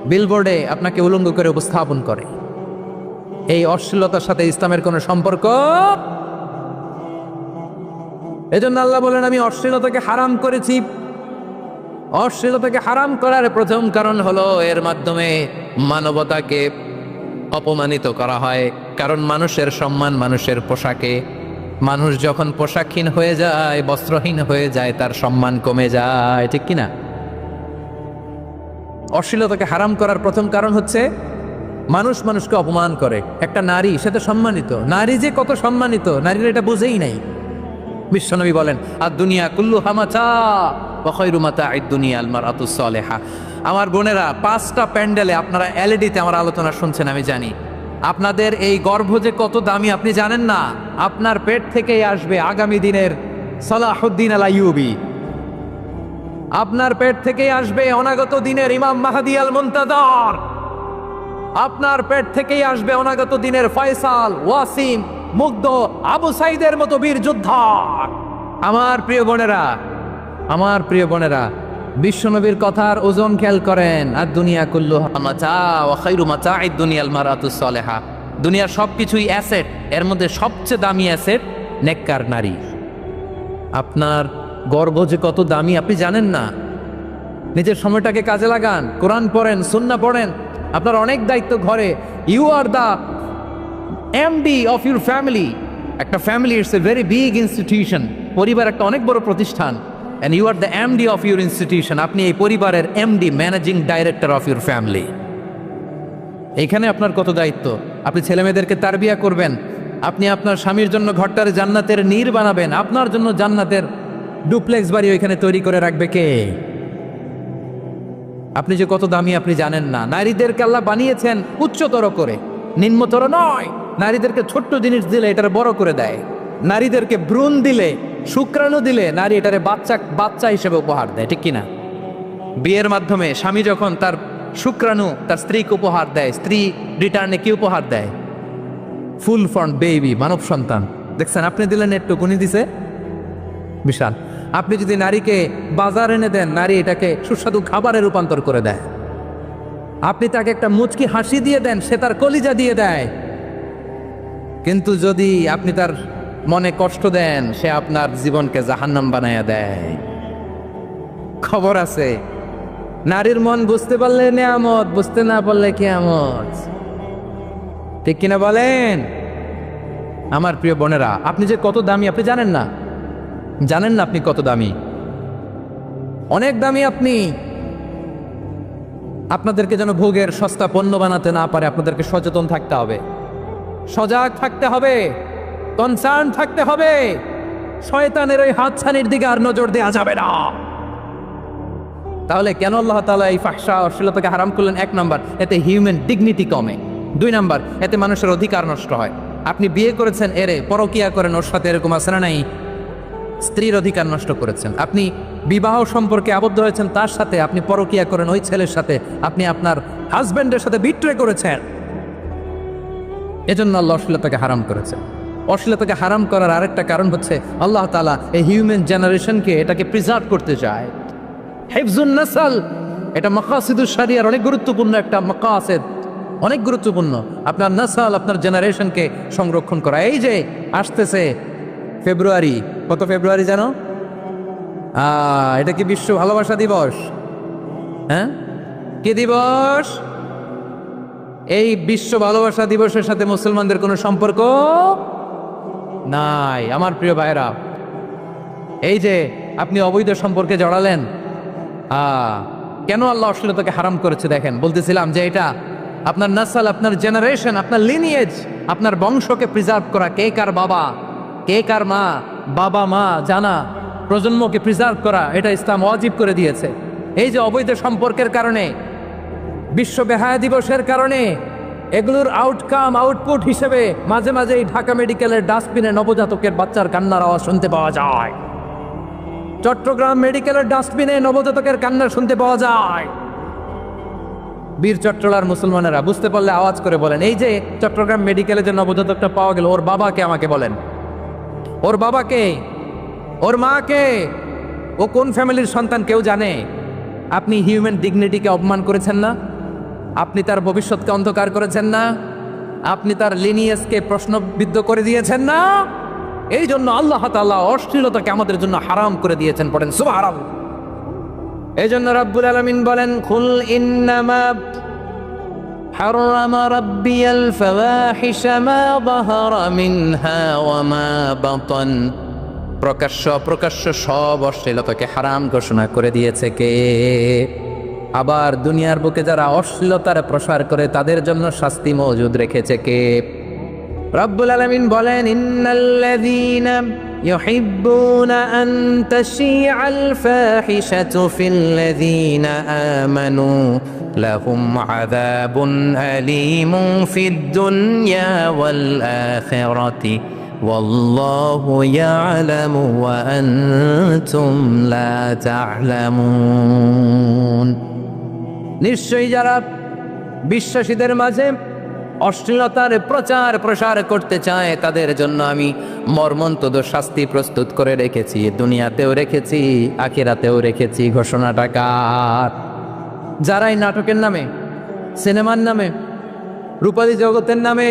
S1: বিলবোর্ডে আপনাকে উলঙ্গ করে উপস্থাপন করে। এই অশ্লীলতার সাথে ইসলামের কোনো সম্পর্ক। এজন্য আল্লাহ বলেন, আমি অশ্লীলতাকে হারাম করেছি। অশ্লীলতাকে হারাম করার প্রথম কারণ হলো এর মাধ্যমে মানবতাকে অপমানিত করা হয়। কারণ মানুষের সম্মান মানুষের পোশাকে। মানুষ যখন পোশাকহীন হয়ে যায়, বস্ত্রহীন হয়ে যায়, তার সম্মান কমে যায়, ঠিক কিনা? অশ্লীলতাকে হারাম করার প্রথম কারণ হচ্ছে মানুষ মানুষকে অপমান করে। একটা নারী, সে তো সম্মানিত। নারী যে কত সম্মানিত, নারীরা এটা বুঝেই নাই। বিশ্বনবী বলেন, আর দুনিয়া কুল্লুহা মাতা ওয়া খায়রু মাতা'আদ দুনিয়া আল মারআতুস সালিহা। আমার বোনেরা, 5টা প্যান্ডেলে আপনারা এলইডিতে আমার আলোচনা শুনছেন, আমি জানি। আপনাদের এই গর্ভ যে কত দামি আপনি জানেন না। আপনার পেট থেকেই আসবে আগামী দিনের সালাহুদ্দিন আল আইয়ুবী। আপনার পেট থেকেই আসবে অনাগত দিনের ইমাম মাহদী আল মুনতাজার। আপনার পেট থেকেই আসবে অনাগত দিনের ফয়সাল, ওয়াসিম, মুগ্ধ, আবু সাইদের মতো বীর যোদ্ধা। আমার প্রিয় বোনেরা, আমার প্রিয় বোনেরা, বিশ্বনবীর কথার ওজন খেয়াল করেন। আর দুনিয়া কুল্লুহা মাতা ওয়া খায়রু মাতা'আদ দুনিয়া আল মারআতুস সালিহা। দুনিয়ার সবকিছুই অ্যাসেট, এর মধ্যে সবচেয়ে দামি অ্যাসেট নেককার নারী। আপনার গর্ভ যে কত দামি আপনি জানেন না। নিজের সময়টাকে কাজে লাগান, কোরআন পড়েন, সুন্নাহ পড়েন। আপনার অনেক দায়িত্ব ঘরে। You are the MD of your family. একটা family it's a very big institution. পরিবার একটা অনেক বড় প্রতিষ্ঠান। And you are the MD of your institution. আপনি এই পরিবারের MD, managing director of your family. এইখানে আপনার কত দায়িত্ব। আপনি ছেলেমেয়েদেরকে তারবিয়া করবেন। আপনি আপনার স্বামীর জন্য ঘরটার জান্নাতের নীর বানাবেন। আপনার জন্য জান্নাতের ডুপ্লেক্স বাড়ি ওইখানে তৈরি করে রাখবে কে? আপনি যে কত দামি আপনি জানেন না। নারীদেরকে আল্লাহ বানিয়েছেন উচ্চতর করে, নিম্নতর নয়। নারীদেরকে ছোট্ট জিনিস দিলে এটারে বড় করে দেয়। নারীদেরকে ভ্রূণ দিলে, শুক্রাণু দিলে নারী এটারে বাচ্চা হিসেবে উপহার দেয়, ঠিক কিনা? বিয়ের মাধ্যমে স্বামী যখন তার শুক্রাণু তার স্ত্রীকে উপহার দেয়, স্ত্রী রিটার্নে কি উপহার দেয়? ফুল ফর্ম বেবি, মানব সন্তান। দেখছেন, আপনি দিলেন একটু, উনি দিছে বিশাল। আপনি যদি নারীকে বাজার এনে দেন, নারী এটাকে সুস্বাদু খাবারে রূপান্তর করে দেয়। আপনি তাকে একটা মুচকি হাসি দিয়ে দেন, সে তার কলিজা দিয়ে দেয়। কিন্তু যদি আপনি তার মনে কষ্ট দেন, সে আপনার জীবনকে জাহান্নাম বানায়া দেয়। খবর আছে, নারীর মন বুঝতে পারলে নেয়ামত, বুঝতে না পারলে কিয়ামত। ঠিক কিনা বলেন? আমার প্রিয় বোনেরা, আপনি যে কত দামি আপনি জানেন না। জানেন না আপনি কত দামি? অনেক দামি আপনি। আপনাদেরকে যেন ভোগের সস্তা পণ্য বানাতে না পারে, আপনাদেরকে সচেতন থাকতে হবে, সজাগ থাকতে হবে, কনসার্ন থাকতে হবে। শয়তানের ওই হাতছানির দিকে আর নজর দেওয়া যাবে না। তাহলে কেন আল্লাহ তাআলা এই ফাহশা অশ্লীলতাকে হারাম করলেন? 1 নাম্বার, এতে হিউম্যান ডিগনিটি কমে। 2 নাম্বার, এতে মানুষের অধিকার নষ্ট হয়। আপনি বিয়ে করেছেন, এরে পরকিয়া করেন, ওর সাথে এরকম আছে না নাই? স্ত্রীর অধিকার নষ্ট করেছেন। আপনি বিবাহ সম্পর্কে আবদ্ধ হয়েছেন, তার সাথে আপনি পরকিয়া করেন ওই ছেলের সাথে, আপনি আপনার হাজবেন্ডের সাথে বিট্রে করেছেন। এজন্য আল্লাহ অশ্লীলতাকে হারাম করেছেন। অশ্লীলতাকে হারাম করার আরেকটা কারণ হচ্ছে আল্লাহ তাআলা এই হিউম্যান জেনারেশনকে এটাকে প্রিজার্ভ করতে চায়। হিফজুন নাসল, এটা মাকাসিদুশ শরিয়ার অনেক গুরুত্বপূর্ণ একটা মাকাসিদ, অনেক গুরুত্বপূর্ণ। আপনার নাসল, আপনার জেনারেশনকে সংরক্ষণ করা। এই যে আসতেছে ফেব্রুয়ারি, কত ফেব্রুয়ারি জানো? এটা কি বিশ্ব ভালোবাসা দিবস? হ্যাঁ, কি দিবস? এই বিশ্ব ভালোবাসা দিবসের সাথে মুসলমানদের কোনো সম্পর্ক নাই। আমার প্রিয় ভাইরা, এই যে আপনি অবৈধ সম্পর্কে জড়ালেন, কেন আল্লাহ অশ্লীলতাকে হারাম করেছে দেখেন। বলতেছিলাম যে এটা আপনার নাসল, আপনার জেনারেশন, আপনার লিনিয়েজ, আপনার বংশকে প্রিজার্ভ করা। কে কার বাবা, কে কার মা, বাবা মা জানা, প্রজন্মকে প্রিজার্ভ করা, এটা ইসলাম ওয়াজিব করে দিয়েছে। এই যে অবৈধ সম্পর্কের কারণে, বিশ্ব বেহায়া দিবসের কারণে, এগুলোর আউটকাম, আউটপুট হিসেবে মাঝে মাঝে এই ঢাকা মেডিকেলের ডাস্টবিনে নবজাতকের বাচ্চার কান্নার আওয়াজ শুনতে পাওয়া যায়। চট্টগ্রাম মেডিকেলের ডাস্টবিনে নবজাতকের কান্না শুনতে পাওয়া যায়। বীর চট্টলার মুসলমানেরা বুঝতে পারলে আওয়াজ করে বলেন, এই যে চট্টগ্রাম মেডিকেলে যে নবজাতকটা পাওয়া গেল, ওর বাবাকে আমাকে বলেন, ওর বাবাকে, ওর মাকে, ও কোন ফ্যামিলির সন্তান কেউ জানে? আপনি হিউম্যান ডিগনিটিকে অপমান করেছেন না? আপনি তার ভবিষ্যৎকে অন্ধকার করেছেন না? আপনি তার লিনিয়েজকে প্রশ্নবিদ্ধ করে দিয়েছেন না? এই জন্য আল্লাহ তাআলা অশ্লীলতাকে আমাদের জন্য হারাম করে দিয়েছেন। পড়েন সুবহানাল্লাহ। এই জন্য রাব্বুল আলামিন বলেন, কুল ইন্নামা হারামা রাব্বিয়াল ফাওয়াহিশা মা যাহারা মিনহা ওয়া মা বাতান। প্রকাশ্য অপ্রকাশ্য সব অশ্লীলতাকে হারাম ঘোষণা করে দিয়েছে কে? আবার দুনিয়ার বুকে যারা অশ্লীলতার প্রসার করে তাদের জন্য শাস্তি মজুদ রেখেছে কে? রব্বুল আলামিন বলেন, ইন্নাল্লাযীনা ইউহিব্বুনা আন তাশিআল ফাহিশাতু ফিল্লাযীনা আমানু লাহুম আযাবুন আলীমুন ফিদ দুনিয়া ওয়াল আখিরাতি ওয়াল্লাহু ইয়ালামু ওয়া আনতুম লা তা'লামুন। নিশ্চয়ই যারা বিশ্বাসীদের মাঝে অশ্লীলতার প্রচার প্রসার করতে চায় তাদের জন্য আমি মর্মন্তুদ শাস্তি প্রস্তুত করে রেখেছি, দুনিয়াতেও রেখেছি, আখিরাতেও রেখেছি। ঘোষণাটা কার? যারাই নাটকের নামে, সিনেমার নামে, রূপালী জগতের নামে,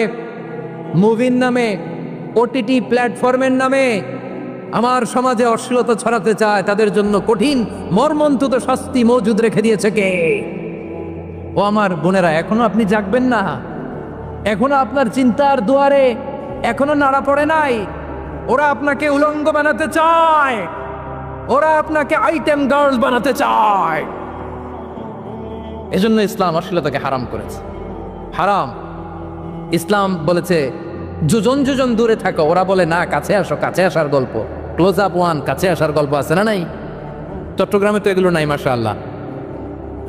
S1: মুভির নামে, ওটিটি প্ল্যাটফর্মের নামে আমার সমাজে অশ্লীলতা ছড়াতে চায় তাদের জন্য কঠিন মর্মন্তুদ শাস্তি মজুদ রেখে দিয়েছে কে? ও আমার বোনেরা, এখনো আপনি জাগবেন না? এখনো আপনার চিন্তার দুয়ারে এখনো নাড়া পড়ে নাই? ওরা আপনাকে উলঙ্গ বানাতে চায়, ওরা আপনাকে আইটেম গার্লস বানাতে চায়। এজন্য ইসলাম অশ্লীলতাকে হারাম করেছে। হারাম। ইসলাম বলেছে যোজন যোজন দূরে থাকো, ওরা বলে না কাছে আসো, কাছে আসার গল্প, ক্লোজ আপ ওয়ান, কাছে আসার গল্প আছে না নাই? চট্টগ্রামে তো এগুলো নাই মাশাআল্লাহ।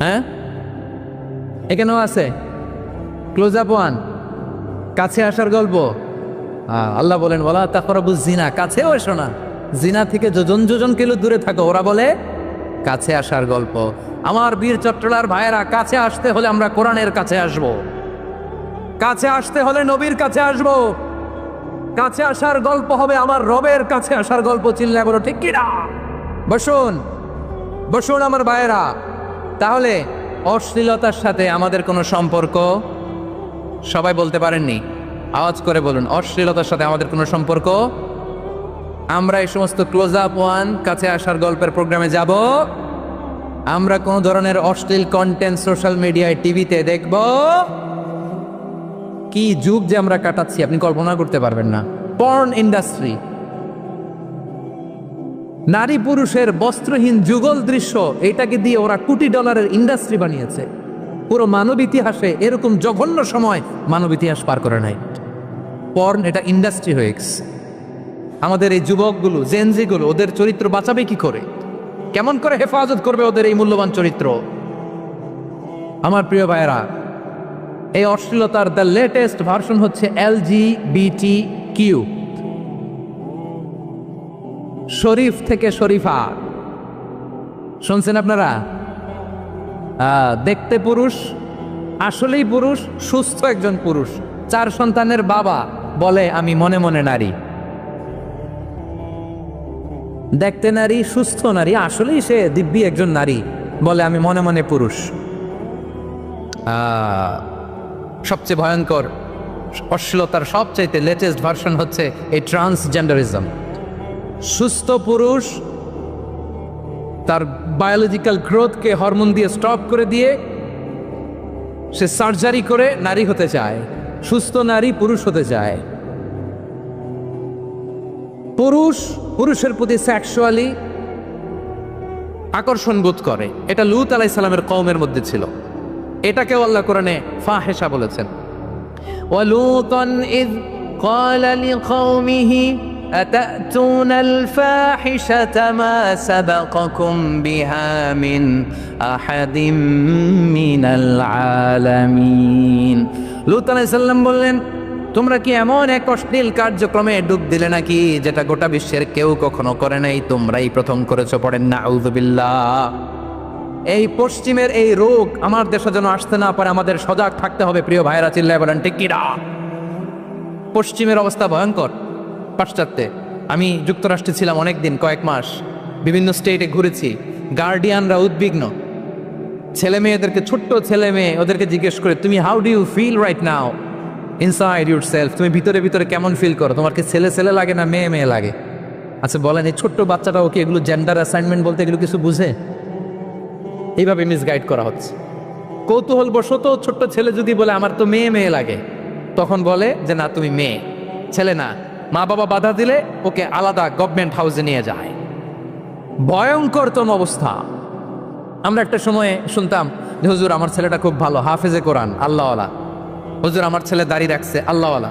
S1: হ্যাঁ, এখানেও আছে ক্লোজ আপ ওয়ান, কাছে আসার গল্প। আল্লাহ বলেন ওয়ালা তাকরাবুজ জিনা, কাছেও এসো না, জিনা থেকে যোজন যোজন কিলো দূরে থাকো, ওরা বলে কাছে আসার গল্প। আমার বীর চট্টলার ভাইয়েরা, কাছে আসতে হলে আমরা কোরআনের কাছে আসব, কাছে আসতে হলে নবীর কাছে আসব, কাছে আসার গল্প হবে আমার রবের কাছে আসার গল্প। চিল্লায় বলো ঠিক কিনা? বসুন বসুন আমার ভাইয়েরা। তাহলে অশ্লীলতার সাথে আমাদের কোনো সম্পর্ক? সবাই বলতে পারেননি, আওয়াজ করে বলুন, অশ্লীলতার সাথে আমাদের কোনো সম্পর্ক? আমরা এই সমস্ত ক্লোজ আপ ওয়ান, কাছে আসার গল্পের প্রোগ্রামে যাব? আমরা কোনো ধরনের অশ্লীল কন্টেন্ট সোশ্যাল মিডিয়ায়, টিভিতে দেখব? কি যুগ যে আমরা কাটাচ্ছি আপনি কল্পনা করতে পারবেন না। পর্ন ইন্ডাস্ট্রি, নারী পুরুষের বস্ত্রহীন যুগল দৃশ্য, এটাকে দিয়ে ওরা কোটি ডলারের ইন্ডাস্ট্রি বানিয়েছে। পুরো মানব ইতিহাসে এরকম জঘন্য সময় মানব ইতিহাস পার করে নাই। পর্ন এটা ইন্ডাস্ট্রি হয়ে গেছে। আমাদের এই যুবকগুলো, জেনজিগুলো, ওদের চরিত্র বাঁচাবে কি করে? কেমন করে হেফাজত করবে ওদের এই মূল্যবান চরিত্র? আমার প্রিয় ভাইয়েরা, এই অশ্লীলতার দ্য লেটেস্ট ভার্সন হচ্ছে LGBTQ, শরীফ থেকে শরীফা। শুনছেন আপনারা? দেখতে পুরুষ, আসলেই পুরুষ, সুস্থ একজন পুরুষ, 4 সন্তানের বাবা, বলে আমি মনে মনে নারী। দেখতে নারী, সুস্থ নারী, আসলেই সে দিব্যি একজন নারী, বলে আমি মনে মনে পুরুষ। সবচেয়ে ভয়ঙ্কর অশ্লীলতার সবচাইতে লেটেস্ট ভার্সন হচ্ছে এই ট্রান্সজেন্ডারিজম। সুস্থ পুরুষ তার বায়োলজিক্যাল গ্রোথকে হরমোন দিয়ে স্টপ করে দিয়ে সে সার্জারি করে নারী হতে চায়। সুস্থ নারী পুরুষ হতে চায়। পুরুষ পুরুষের প্রতি সেক্সুয়ালি আকর্ষণ বোধ করে। এটা লূত আলাইহিস সালামের কওমের মধ্যে ছিল। এটাকেও আল্লাহ কোরআনে ফাহেশা বলেছেন। ওয়ালুতান ইয ক্বালা লিকওমিহি আতাতুনাল ফাহিশাতা মা সাবাকাকুম বিহা মিন আহাদিম মিনাল আলামিন। লূত আলাইহিস সালাম বললেন, তোমরা কি এমন এক অশ্লীল কার্যক্রমে ডুব দিলে নাকি যেটা গোটা বিশ্বের কেউ কখনো করে নাই, তোমরাই প্রথম করেছো? পড়েন নাউযুবিল্লাহ। এই পশ্চিমের এই রোগ আমার দেশে যেন আসতে না পারে, আমাদের সজাগ থাকতে হবে। প্রিয় ভাইরা, চিল্লায় বলেন ঠিক কিনা? পশ্চিমের অবস্থা ভয়ঙ্কর। পাশ্চাত্যে, আমি যুক্তরাষ্ট্রে ছিলাম অনেকদিন, কয়েক মাস, বিভিন্ন স্টেটে ঘুরেছি। গার্ডিয়ানরা উদ্বিগ্ন। ছেলে মেয়েদেরকে, ছোট্ট ছেলে মেয়ে, ওদেরকে জিজ্ঞেস করে, তুমি how do you feel right now inside yourself? তুমি ভিতরে ভিতরে কেমন ফিল করো? তোমার কি ছেলে ছেলে লাগে না মেয়ে মেয়ে লাগে? আচ্ছা বলেন, এই ছোট্ট বাচ্চাটা ওকে এগুলো জেন্ডার অ্যাসাইনমেন্ট বলতে এগুলো কিছু বুঝে? এইভাবে মিসগাইড করা হচ্ছে। কৌতূহল বশত ছোট্ট ছেলে যদি বলে আমার তো মেয়ে মেয়ে লাগে, তখন বলে যে না তুমি মেয়ে, ছেলে না। মা বাবা বাধা দিলে ওকে আলাদা গভর্নমেন্ট হাউসে নিয়ে যায়। ভয়ঙ্করতম অবস্থা। আমরা একটা সময়ে শুনতাম যে হুজুর আমার ছেলেটা খুব ভালো, হাফেজে কোরআন, আল্লাহওয়ালা। হুজুর আমার ছেলে দাড়ি রাখছে, আল্লাহওয়ালা।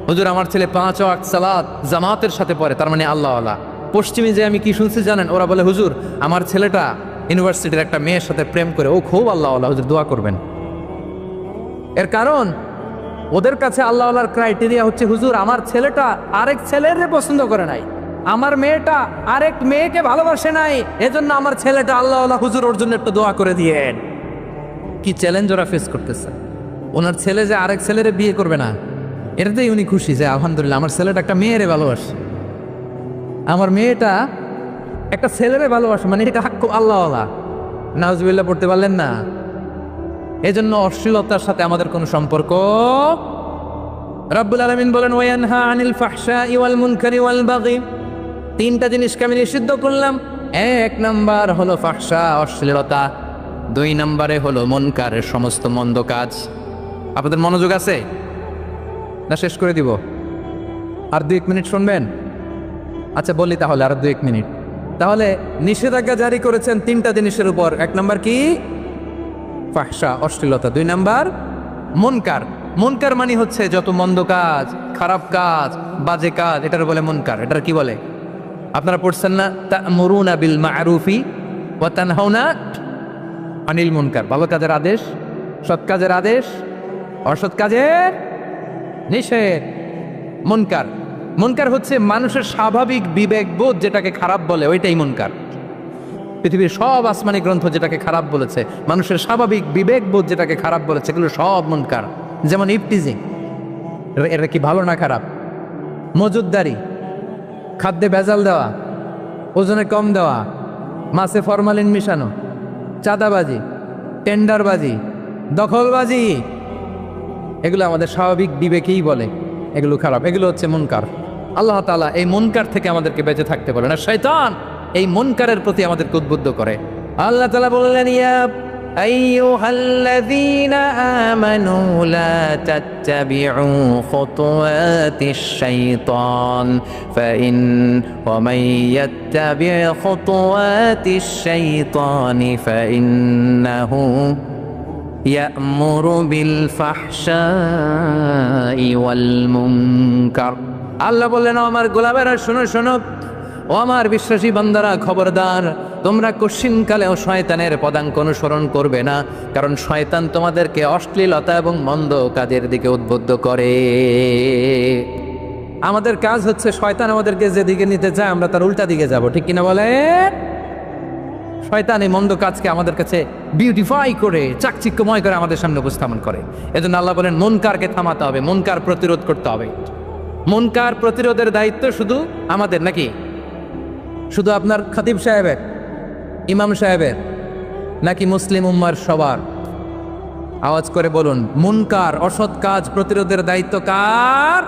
S1: হুজুর আমার ছেলে 5 ওয়াক্ত সালাত জামাতের সাথে পড়ে, তার মানে আল্লাহওয়ালা। পশ্চিমে যে আমি কি শুনছি জানেন? ওরা বলে হুজুর আমার ছেলেটা ইউনিভার্সিটির একটা মেয়ের সাথে প্রেম করে, ও খুব আল্লাহওয়ালা, হুজুর দোয়া করবেন। এর কারণ ওদের কাছে আল্লাহওয়ালার ক্রাইটেরিয়া হচ্ছে হুজুর আমার ছেলেটা আরেক ছেলের পছন্দ করে নাই, আমার মেয়েটা আরেক মেয়েকে ভালোবাসে নাই, এজন্য আমার ছেলেটা আল্লাহওয়ালা, হুজুর ওর জন্য একটু দোয়া করে দিয়েন। কি চ্যালেঞ্জ ওরা ফেস করতেছে। ওনার ছেলে যে আরেক ছেলেরে বিয়ে করবে না, এটাতেই উনি খুশি যে আলহামদুলিল্লাহ আমার ছেলেটা একটা মেয়েরে ভালোবাসে, আমার মেয়েটা একটা ছেলেরে ভালোবাসে, মানে এটা হাক্কু আল্লাহওয়ালা। নাউজুবিল্লাহ পড়তে পারলেন না? এজন্য অশ্লীলতার সাথে আমাদের কোনো সম্পর্ক। রাব্বুল আলামিন বলেন ওয়ায়ানহা আনিল ফাহশাই ওয়াল মুনকারি ওয়াল বাগি। 3টা জিনিসকে আমি নিষিদ্ধ করলাম। 1 নাম্বার হলো ফাহশা, অশ্লীলতা। 2 নম্বরে হলো মুনকারের সমস্ত মন্দ কাজ। আপনাদের মনোযোগ আছে না? শেষ করে দিব? আর 2-1 মিনিট শুনবেন? আচ্ছা বলি তাহলে, আর 2-1 মিনিট। তাহলে নিষেধাজ্ঞা জারি করেছেন 3টা জিনিসের উপর। 1 নাম্বার কি? ফাহশা, অশ্লীলতা। 2 নাম্বার মুনকার। মুনকার মানে হচ্ছে যত মন্দ কাজ, খারাপ কাজ, বাজে কাজ, এটার বলে মুনকার। এটার কি বলে? আপনারা পড়ছেন না তা'মুরুনা বিল মা'রুফি ওয়া তানহাউনা আনিল মুনকার। ভালো কাজের আদেশ, সৎ কাজের আদেশ, অসৎ কাজের নিষেধ। মুনকার, মুনকার হচ্ছে মানুষের স্বাভাবিক বিবেকবোধ যেটাকে খারাপ বলে, ওইটাই মুনকার। পৃথিবীর সব আসমানি গ্রন্থ যেটাকে খারাপ বলেছে, মানুষের স্বাভাবিক বিবেকবোধ যেটাকে খারাপ বলেছে, এগুলো সব মুনকার। যেমন ইফটিজিং, এটা কি ভালো না খারাপ? মজুদদারি, খাদ্যে ভেজাল দেওয়া, ওজনে কম দেওয়া, মাছে ফরমালিন মিশানো, চাঁদাবাজি, টেন্ডারবাজি, দখলবাজি, এগুলো আমাদের স্বাভাবিক বিবেকেই বলে এগুলো খারাপ, এগুলো হচ্ছে মুনকার। আল্লাহ তাআলা এই মুনকার থেকে আমাদেরকে বেঁচে থাকতে বলে না, শয়তান এই মুনকারের প্রতি আমাদেরকে উদ্বুদ্ধ করে। আল্লাহ তাআলা বললেন, ইয়া আইয়ুহাল্লাযীনা আমানু লা তাত্তাবিউ খুতুওয়াতিশ শাইতান ফাইন ওয়া মান ইয়াত্তাবি' খুতুওয়াতিশ শাইতানি ফাইন্নাহু ইয়া'মুরু বিল ফাহশাই ওয়াল মুনকার। আল্লাহ বললেন, আমার গোলামেরা শোনো শোনো, ও আমার বিশ্বাসী বান্দারা খবরদার, তোমরা কশিনকালেও শয়তানের পদাঙ্ক অনুসরণ করবে না, কারণ শয়তান তোমাদেরকে অশ্লীলতা এবং মন্দ কাজের দিকে উদ্বুদ্ধ করে। আমাদের কাজ হচ্ছে শয়তান আমাদেরকে যেদিকে নিতে চায় আমরা তার উল্টা দিকে যাব, ঠিক কিনা বলে? শয়তান এই মন্দ কাজকে আমাদের কাছে বিউটিফাই করে চাকচিক্যময় করে আমাদের সামনে উপস্থাপন করে। এজন্য আল্লাহ বলেন মুনকারকে থামাতে হবে, মুনকার প্রতিরোধ করতে হবে। মুনকার প্রতিরোধের দায়িত্ব শুধু আমাদের নাকি? শুধু আপনার খতিব সাহেবের, ইমাম সাহেবের, নাকি মুসলিম উম্মার সবার? আওয়াজ করে বলুন, মুনকার অসৎ কাজ প্রতিরোধের দায়িত্ব কার?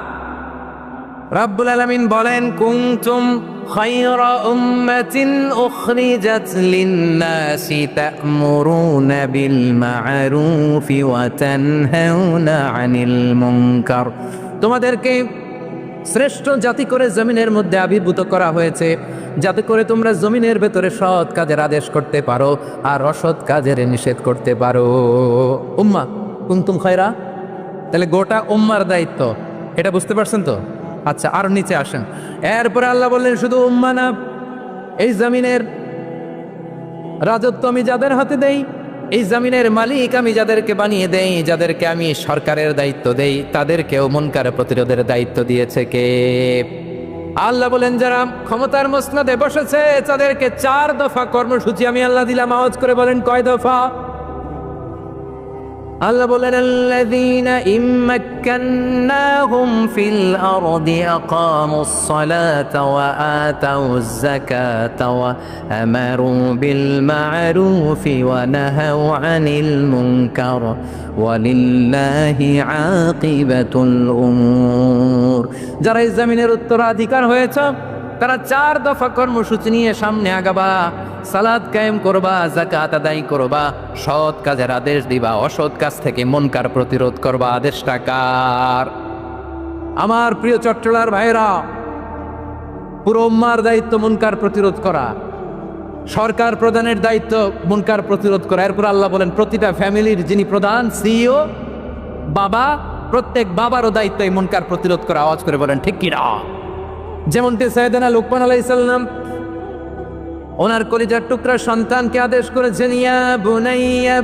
S1: রাব্বুল আলামিন বলেন, কুনতুম খায়রা উম্মাতিন উখরিজাত লিন-নাসি তা'মুরুনা বিল মা'রুফি ওয়া তানহাউনা আনিল মুনকার। তোমাদেরকে শ্রেষ্ঠ জাতি করে জমিনের মধ্যে আবির্ভূত করা হয়েছে, যাতে করে তোমরা জমিনের ভেতরে সৎ কাজের আদেশ করতে পারো আর অসৎ কাজের নিষেধ করতে পারো। উম্মাহ কুনতুম খায়রা, তাহলে গোটা উম্মার দায়িত্ব, এটা বুঝতে পারছেন তো? আচ্ছা, আর নিচে আসেন। এরপরে আল্লাহ বললেন, শুধু উম্মাহ না, এই জমিনের রাজত্ব আমি যাদের হাতে দেই, এই জমিনের মালিক আমি যাদেরকে বানিয়ে দেই, যাদেরকে আমি সরকারের দায়িত্ব দেই, তাদেরকেও মুনকার প্রতিরোধের দায়িত্ব দিয়েছে কে? আল্লাহ বলেন, যারা ক্ষমতার মসনদে বসেছে তাদেরকে 4 দফা কর্মসূচি আমি আল্লাহ দিলাম। আওয়াজ করে বলেন, কয় দফা? আল্লাহ বলেন, আল্লাযীনা ইম্মাক্কান্নাহুম ফিল আরদি আকামুস সালাতা ওয়া আতাউয যাকাতা ওয়া আমারু বিল মা'রুফি ওয়া নাহাউ আনিল মুনকার ওয়া লিল্লাহি আকিবাতুল উমুর। যারা এই জমিনের উত্তরাধিকার হয়েছে তারা 4 দফা কর্মসূচি নিয়ে সামনে আগাবা। সালাত কায়েম করবা, যাকাত আদায় করবা, সৎ কাজের আদেশ দিবা, অসৎ কাজ থেকে মুনকার প্রতিরোধ করবা। আদেশটা কার? আমার প্রিয় চট্টলার ভাইরা, পুরো উম্মার দায়িত্ব মুনকার প্রতিরোধ করা, সরকার প্রধানের দায়িত্ব মুনকার প্রতিরোধ করা। এরপর আল্লাহ বলেন, প্রতিটা ফ্যামিলির যিনি প্রধান সিইও বাবা, প্রত্যেক বাবারও দায়িত্ব এই মুনকার প্রতিরোধ করা। আওয়াজ করে বলেন ঠিক কিনা? যেমনটি সাইয়েদনা লুকমান আলাইহিস সালাম ওনার কলিজার টুকরা সন্তানকে আদেশ করেছেন, ইয়া বুনাইয়া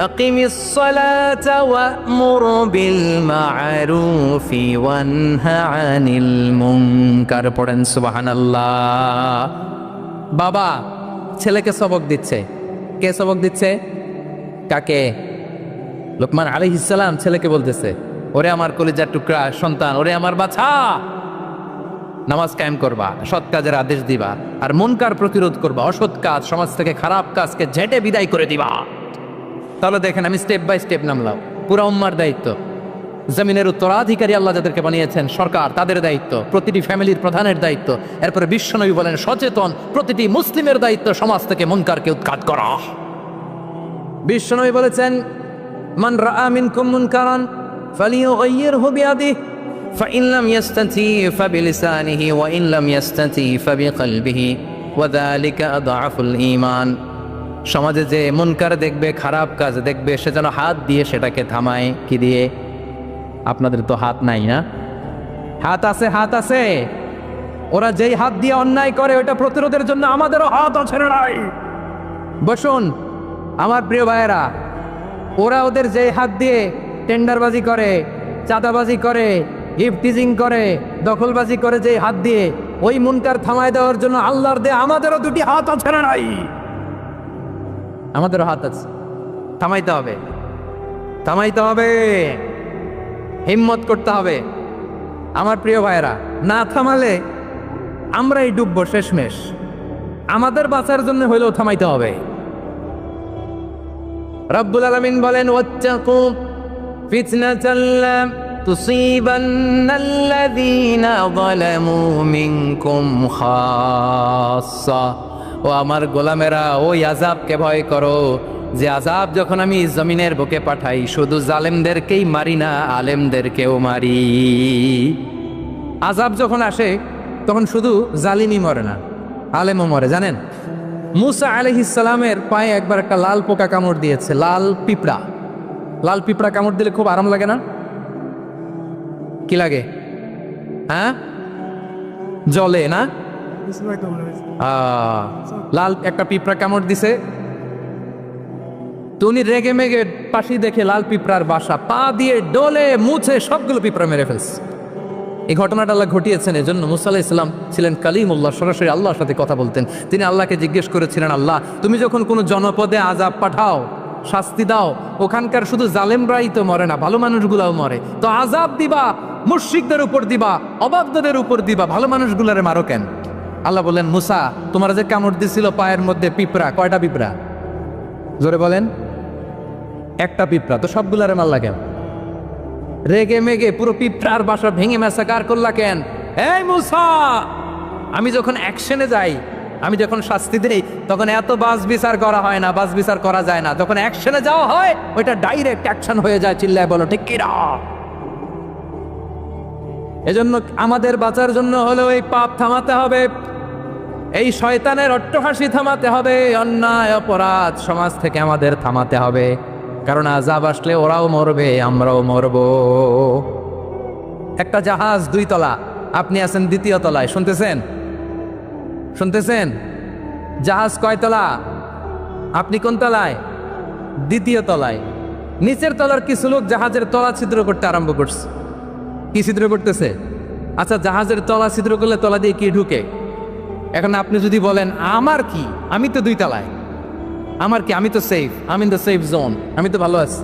S1: আকিমিস সালাতা ওয়া'মুর বিল মা'রুফি ওয়ানহা আনিল মুনকার। পড়েন সুবহানাল্লাহ। বাবা ছেলেকে সবক দিচ্ছে। কে সবক দিচ্ছে? কাকে? লুকমান আলাইহিস সালাম ছেলেকে বলতেছে, ওরে আমার কলিজার টুকরা সন্তান, ওরে আমার বাছা, নামাজ কায়েম করবা, সৎ কাজের আদেশ দিবা, আর মুনকার প্রতিরোধ করবা, অসৎ কাজ, সমাজ থেকে খারাপ কাজকে ঝেঁটে বিদায় করে দিবা। তাহলে দেখেন, আমি স্টেপ বাই স্টেপ নামলাম। পুরা উম্মার দায়িত্ব, জমিনের উত্তরাধিকারী আল্লাহ যাদেরকে বানিয়েছেন সরকার, তাদের দায়িত্ব, প্রতিটি ফ্যামিলির প্রধানের দায়িত্ব। এরপরে বিশ্বনবী বলেন, সচেতন প্রতিটি মুসলিমের দায়িত্ব সমাজ থেকে মুনকারকে উৎখাত করা। বিশ্বনবী বলেছেন, মান রাআ মিনকুম মুনকারান ফালিয়ুগাইয়িরহু বিয়াদিহি فإن لم يستطع فبلسانه وإن لم يستطع فبقلبه وذلك أضعف الإيمان। সমাজে যে মুনকার দেখবে, খারাপ কাজ দেখবে, সে যেন হাত দিয়ে সেটাকে থামায়। কি দিয়ে? আপনাদের তো হাত নাই না? হাত আছে, হাত আছে। ওরা যেই হাত দিয়ে অন্যায় করে ওটা প্রতিরোধের জন্য আমাদেরও হাত আছে না নাই? বসুন আমার প্রিয় ভাইয়েরা, ওরা ওদের যেই হাত দিয়ে টেন্ডারবাজি করে, চাঁদাবাজি করে, ইফতিজিং করে, দখলবাজি করে, যে হাত দিয়ে, ওই মুনকার থামায় দেওয়ার জন্য আল্লাহর দে আমাদেরও 2টি হাত আছে না নাই? আমাদেরও হাত আছে। থামাইতে হবে, থামাইতে হবে, হিম্মত করতে হবে। আমার প্রিয় ভাইয়েরা, না থামালে আমরাই ডুববো শেষমেশ। আমাদের বাঁচার জন্য হইলেও থামাইতে হবে। রব্বুল আলামিন বলেন, ওয়াত্তাকু ফিতনাতাল লা তুসিবান্নাল্লাযীনা যালামু মিনকুম খাসসা। ও আমার গোলামেরা, ওই আযাবকে ভয় করো যে আযাব যখন আমি জমিনের বুকে পাঠাই শুধু জালেমদেরকেই মারি না, আলেমদেরকেও মারি। আযাব যখন আসে তখন শুধু জালিমই মরে না, আলেমও মরে। জানেন, মুসা আলাইহিস সালামের পায়ে একবার একটা লাল পোকা কামড় দিয়েছে, লাল পিঁপড়া। লাল পিঁপড়া কামড় দিলে খুব আরাম লাগে না? কি লাগে? হ্যাঁ, জলে না? লাল একটা পিঁপড়া কামড় দিছে, তো উনি রেগে মেগে পাশি দেখে লাল পিঁপড়ার বাসা, পা দিয়ে ডলে মুছে সবগুলো পিঁপড়া মেরে ফেলছে। এই ঘটনাটা আল্লাহ ঘটিয়েছেন এজন্য মুসা আলাইহিস সালাম ছিলেন কালিমুল্লাহ, সরাসরি আল্লাহর সাথে কথা বলতেন। তিনি আল্লাহকে জিজ্ঞেস করেছিলেন, আল্লাহ তুমি যখন কোনো জনপদে আযাব পাঠাও, শাস্তি দাও, ওখানকার শুধু জালেমরাই তো মরে না, ভালো মানুষগুলাও মরে, তো আযাব দিবা মুশরিকদের উপর দিবা, অবাধ্যদের উপর দিবা, ভালো মানুষগুলারে মারো কেন? আল্লাহ বললেন, মুসা তোমার যে কামড় দিছিল পায়ের মধ্যে পিঁপড়া, কয়টা পিঁপড়া? জোরে বলেন। একটা পিঁপড়া, তো সবগুলারে মারলা কেন? রেগে মেগে পুরো পিঁপড়ার বাসা ভেঙে ম্যাসাকার করলা কেন? এই মুসা, আমি যখন অ্যাকশনে যাই, আমি যখন শাস্তি দেই, তখন এত বাস বিচার করা হয় না, বাস বিচার করা যায় না। যখন অ্যাকশনে যাওয়া হয় ওইটা ডাইরেক্ট অ্যাকশন হয়ে যায়। চিল্লায় বলো ঠিক কিনা? এজন্য আমাদের বাঁচার জন্য হলেও এই পাপ থামাতে হবে, এই শয়তানের অট্টহাসি থামাতে হবে, অন্যায় অপরাধ সমাজ থেকে আমাদের থামাতে হবে। কারণ আযাব আসলে ওরাও মরবে, আমরাও মরব। একটা জাহাজ 2 তলা, আপনি আছেন 2য় তলায়, শুনতেছেন? শুনতেছেন? জাহাজ কয় তলা? আপনি কোন তলায়? 2য় তলায়। নিচের তলার কিছু লোক জাহাজের তলা ছিদ্র করতে আরম্ভ করছে। কি ছিদ্র করতেছে? আচ্ছা, জাহাজের তলা ছিদ্র করলে তলা দিয়ে কি ঢুকে? এখন আপনি যদি বলেন আমার কি, আমি তো 2 তলায়, আমার কি, আমি তো সেফ, আমি ইন দ্য সেফ জোন, আমি তো ভালো আছি,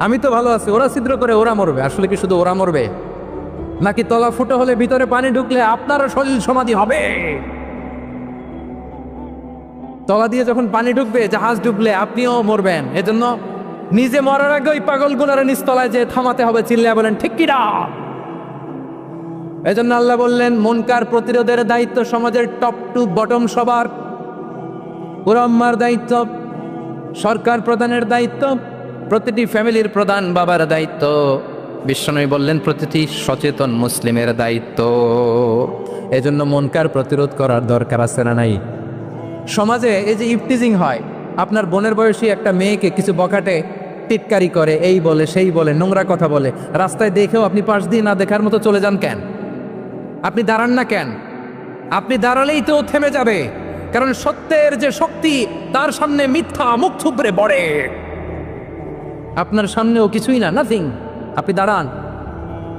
S1: আমি তো ভালো আছি, ওরা ছিদ্র করে ওরা মরবে। আসলে কি শুধু ওরা মরবে, নাকি তলা ফুটো হলে ভিতরে পানি ঢুকলে আপনারও শরীর সমাধি হবে? তলা দিয়ে যখন পানি ঢুকবে, জাহাজ ডুবলে আপনিও মরবেন। এজন্য নিজে মরার আগে ওই পাগলগুলোর নিচতলায় যে থামাতে হবে। চিল্লায় বলেন ঠিক কি না? এজন্য আল্লাহ বললেন, মুনকার প্রতিরোধের দায়িত্ব সমাজের টপ টু বটম সবার। পুরো আম্মার দায়িত্ব, সরকার প্রধানের দায়িত্ব, প্রতিটি ফ্যামিলির প্রধান বাবার দায়িত্ব। বিশ্বনবী বললেন প্রতিটি সচেতন মুসলিমের দায়িত্ব। এজন্য মুনকার প্রতিরোধ করার দরকার আছে না নাই? সমাজে এই যে ইফটিজিং হয়, আপনার বোনের বয়সী একটা মেয়েকে কিছু বখাটে টিটকারি করে, এই বলে সেই বলে, নোংরা কথা বলে, রাস্তায় দেখেও আপনি পাশ দিয়ে না দেখার মতো চলে যান কেন? আপনি দাঁড়ান না কেন? আপনি দাঁড়ালেই তো থেমে যাবে। কারণ সত্যের যে শক্তি, তার সামনে মিথ্যা মুখ থুবড়ে পড়ে। আপনার সামনেও কিছুই না, নাথিং। আপনি দাঁড়ান,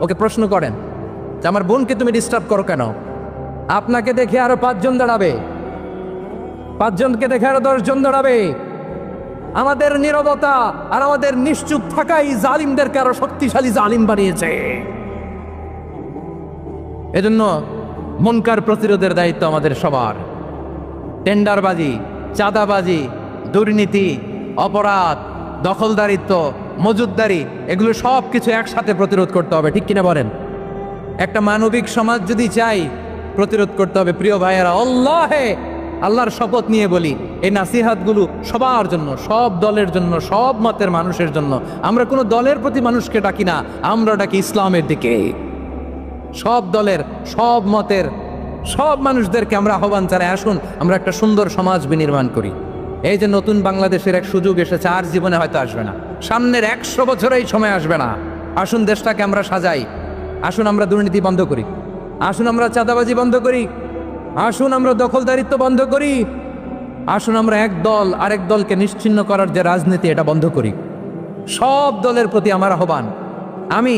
S1: ওকে প্রশ্ন করেন যে আমার বোনকে তুমি ডিস্টার্ব করো কেন? আপনাকে দেখে আরো 5 জন দাঁড়াবে, 5 জনকে দেখে আরো 10 জন দাঁড়াবে। আমাদের নীরবতা আর আমাদের নিশ্চুপ থাকাই জালিমদেরকে আরো শক্তিশালী জালিম বানিয়েছে। এজন্য মুনকার প্রতিরোধের দায়িত্ব আমাদের সবার। টেন্ডারবাজি, চাঁদাবাজি, দুর্নীতি, অপরাধ, দখলদারিত্ব, মজুদদারি, এগুলো সব কিছু একসাথে প্রতিরোধ করতে হবে। ঠিক কিনা বলেন? একটা মানবিক সমাজ যদি চাই, প্রতিরোধ করতে হবে। প্রিয় ভাইয়েরা, আল্লাহর শপথ নিয়ে বলি, এই নাসিহাতগুলো সবার জন্য, সব দলের জন্য, সব মতের মানুষের জন্য। আমরা কোনো দলের প্রতি মানুষকে ডাকি না, আমরা ডাকি ইসলামের দিকে। সব দলের, সব মতের, সব মানুষদেরকে আমরা আহ্বান জানাই, আসুন আমরা একটা সুন্দর সমাজ বিনির্মাণ করি। এই যে নতুন বাংলাদেশের এক সুযোগ এসেছে, আর জীবনে হয়তো আসবে না, সামনের 100 বছর এই সময় আসবে না। আসুন দেশটাকে আমরা সাজাই, আসুন আমরা দুর্নীতি বন্ধ করি, আসুন আমরা চাঁদাবাজি বন্ধ করি, আসুন আমরা দখলদারিত্ব বন্ধ করি, আসুন আমরা এক দল আরেক দলকে নিশ্চিহ্ন করার যে রাজনীতি, এটা বন্ধ করি। সব দলের প্রতি আমার আহ্বান। আমি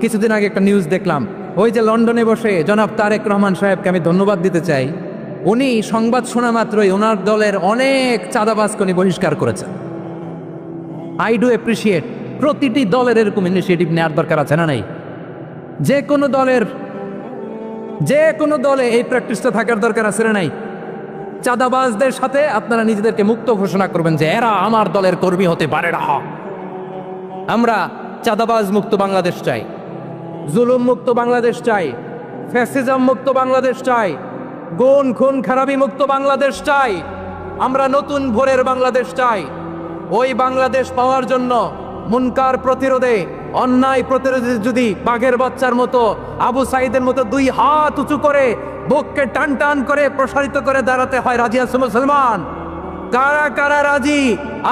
S1: কিছুদিন আগে একটা নিউজ দেখলাম, ওই যে লন্ডনে বসে জনাব তারেক রহমান সাহেবকে আমি ধন্যবাদ দিতে চাই। উনি সংবাদ শোনা মাত্রই ওনার দলের অনেক চাঁদাবাজকে উনি বহিষ্কার করেছেন। I do appreciate. প্রতিটি দলের এরকম ইনিশিয়েটিভ নেওয়ার দরকার আছে না নাই? যে কোনো দলে এই প্র্যাকটিসটা থাকার দরকার আছে না নাই? চাঁদাবাজদের সাথে আপনারা নিজেদেরকে মুক্ত ঘোষণা করবেন যে এরা আমার দলের কর্মী হতে পারে না। আমরা চাঁদাবাজ মুক্ত বাংলাদেশ চাই, জুলুম মুক্ত বাংলাদেশ চাই, ফ্যাসিজম মুক্ত বাংলাদেশ চাই, গুণ খুন খারাপি মুক্ত বাংলাদেশ চাই। আমরা নতুন ভোরের বাংলাদেশ চাই। ওই বাংলাদেশ পাওয়ার জন্য মুনকার প্রতিরোধে, অন্যায় প্রতিরোধে যদি বাঘের বাচ্চার মতো, আবু সাইদের মতো দুই হাত উঁচু করে বুককে টান টান করে প্রসারিত করে দাঁড়াতে হয়, রাজি আছো মুসলমান? কারা কারা রাজি?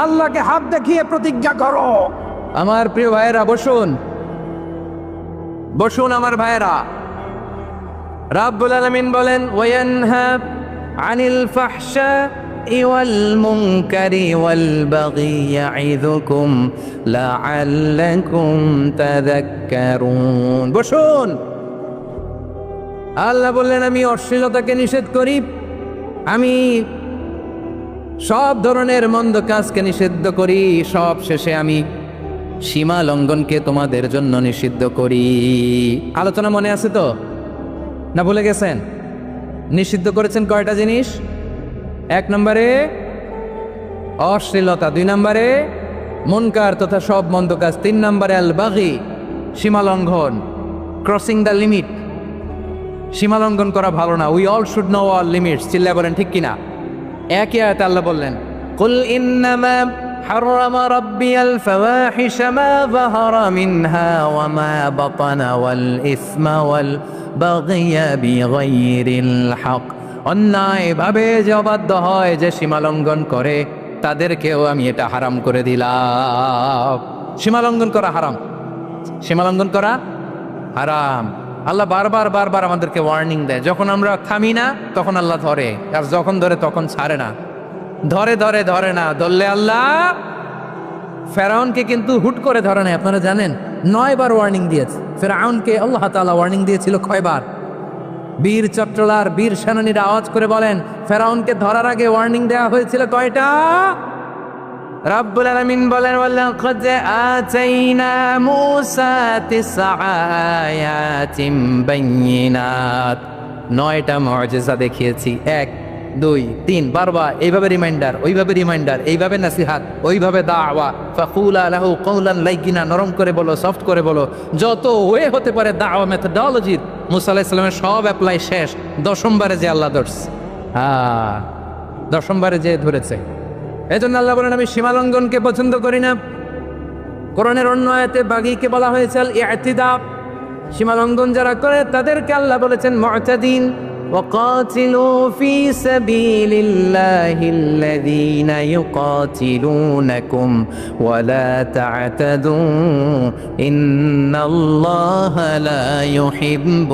S1: আল্লাহকে হাত দেখিয়ে প্রতিজ্ঞা করো। আমার প্রিয় ভাইয়েরা বসুন, বসুন আমার ভাইয়েরা। রাব্বুল আলামিন বলেন, ওয়ায়ানহা আনিল ফাহশাই ওয়াল মুনকারি ওয়াল বাগি ইয়াইযুকুম লাআল্লাকুম তাযাক্কারুন। বসুন। আল্লাহ বললেন, আমি অশ্লীলতাকে নিষেধ করি, আমি সব ধরনের মন্দ কাজকে নিষিদ্ধ করি, সব শেষে আমি সীমা লঙ্ঘনকে তোমাদের জন্য নিষিদ্ধ করি। আলোচনা মনে আছে তো, না ভুলে গেছেন? নিষিদ্ধ করেছেন কয়টা জিনিস? 1 নম্বরে অশ্লীলতা, 2 নম্বরে মুনকার তথা সব মন্দ কাজ, 3 নম্বরে আল বাগি সীমা লঙ্ঘন, ক্রসিং দ্য লিমিট। সীমা লঙ্ঘন করা ভালো না। We all should know all limits. চিল্লা বলেন ঠিক কিনা? একই আয়াতে আল্লাহ বললেন, কুল ইন্নামা حرم ربي الفواحش ما ظهر منها وما بطن والإثم والبغي بغير الحق। অন্যায় ভাবে যে অবাধ্য হয়, যে সীমা লঙ্ঘন করে, তাদেরকেও আমি এটা হারাম করে দিলাম। সীমা লঙ্ঘন করা হারাম, সীমা লঙ্ঘন করা হারাম। আল্লাহ বারবার বারবার আমাদেরকে ওয়ার্নিং দেয়। যখন আমরা থামি না তখন আল্লাহ ধরে, আর যখন ধরে তখন ছাড়ে না। ধরে ধরে ধরে না, ধরলে আল্লাহ ফেরাউনকে কিন্তু হুট করে ধরে নাই। আপনারা জানেন 9 বার ওয়ার্নিং দিয়েছে ফেরাউনকে। আল্লাহ তাআলা ওয়ার্নিং দিয়েছিল কয়বার? বীর চট্টলার বীর সেনানীরা আওয়াজ করে বলেন, ফেরাউনকে ধরার আগে ওয়ার্নিং দেওয়া হয়েছিল কয়টা? রাব্বুল আলামিন বলেন, ওয়ালাকাদ আতাইনা মূসা 9 আয়াতিন বাইয়িনাত। 9টা মুজিজা দেখিয়েছি। 1 2 3 বারবার এইভাবে রিমাইন্ডার, ওইভাবে রিমাইন্ডার, এইভাবে নাসিহাত, ওইভাবে দাওয়া। ফাকুলা লাহু কওলান লাইয়িনা, নরম করে বলো, সফট করে বলো। যত ওয়ে হতে পারে দাওয়া মেথডোলজি মুসা আলাইহিস সালামের সব অ্যাপ্লাই শেষ। 10ম বারে যে আল্লাহ ধরছে, 10ম বারে যে ধরেছে। এজন্য আল্লাহ বলেন, আমি সীমা লঙ্ঘনকে পছন্দ করি না। কোরআনের অন্য আয়াতে বাগীকে বলা হয়েছে আল ইতিদা। সীমা লঙ্ঘন যারা করে তাদেরকে আল্লাহ বলেছেন মুতাদিন। وقاتلوا في سبيل الله الذين يقاتلونكم ولا تعتدوا إن الله لا يحب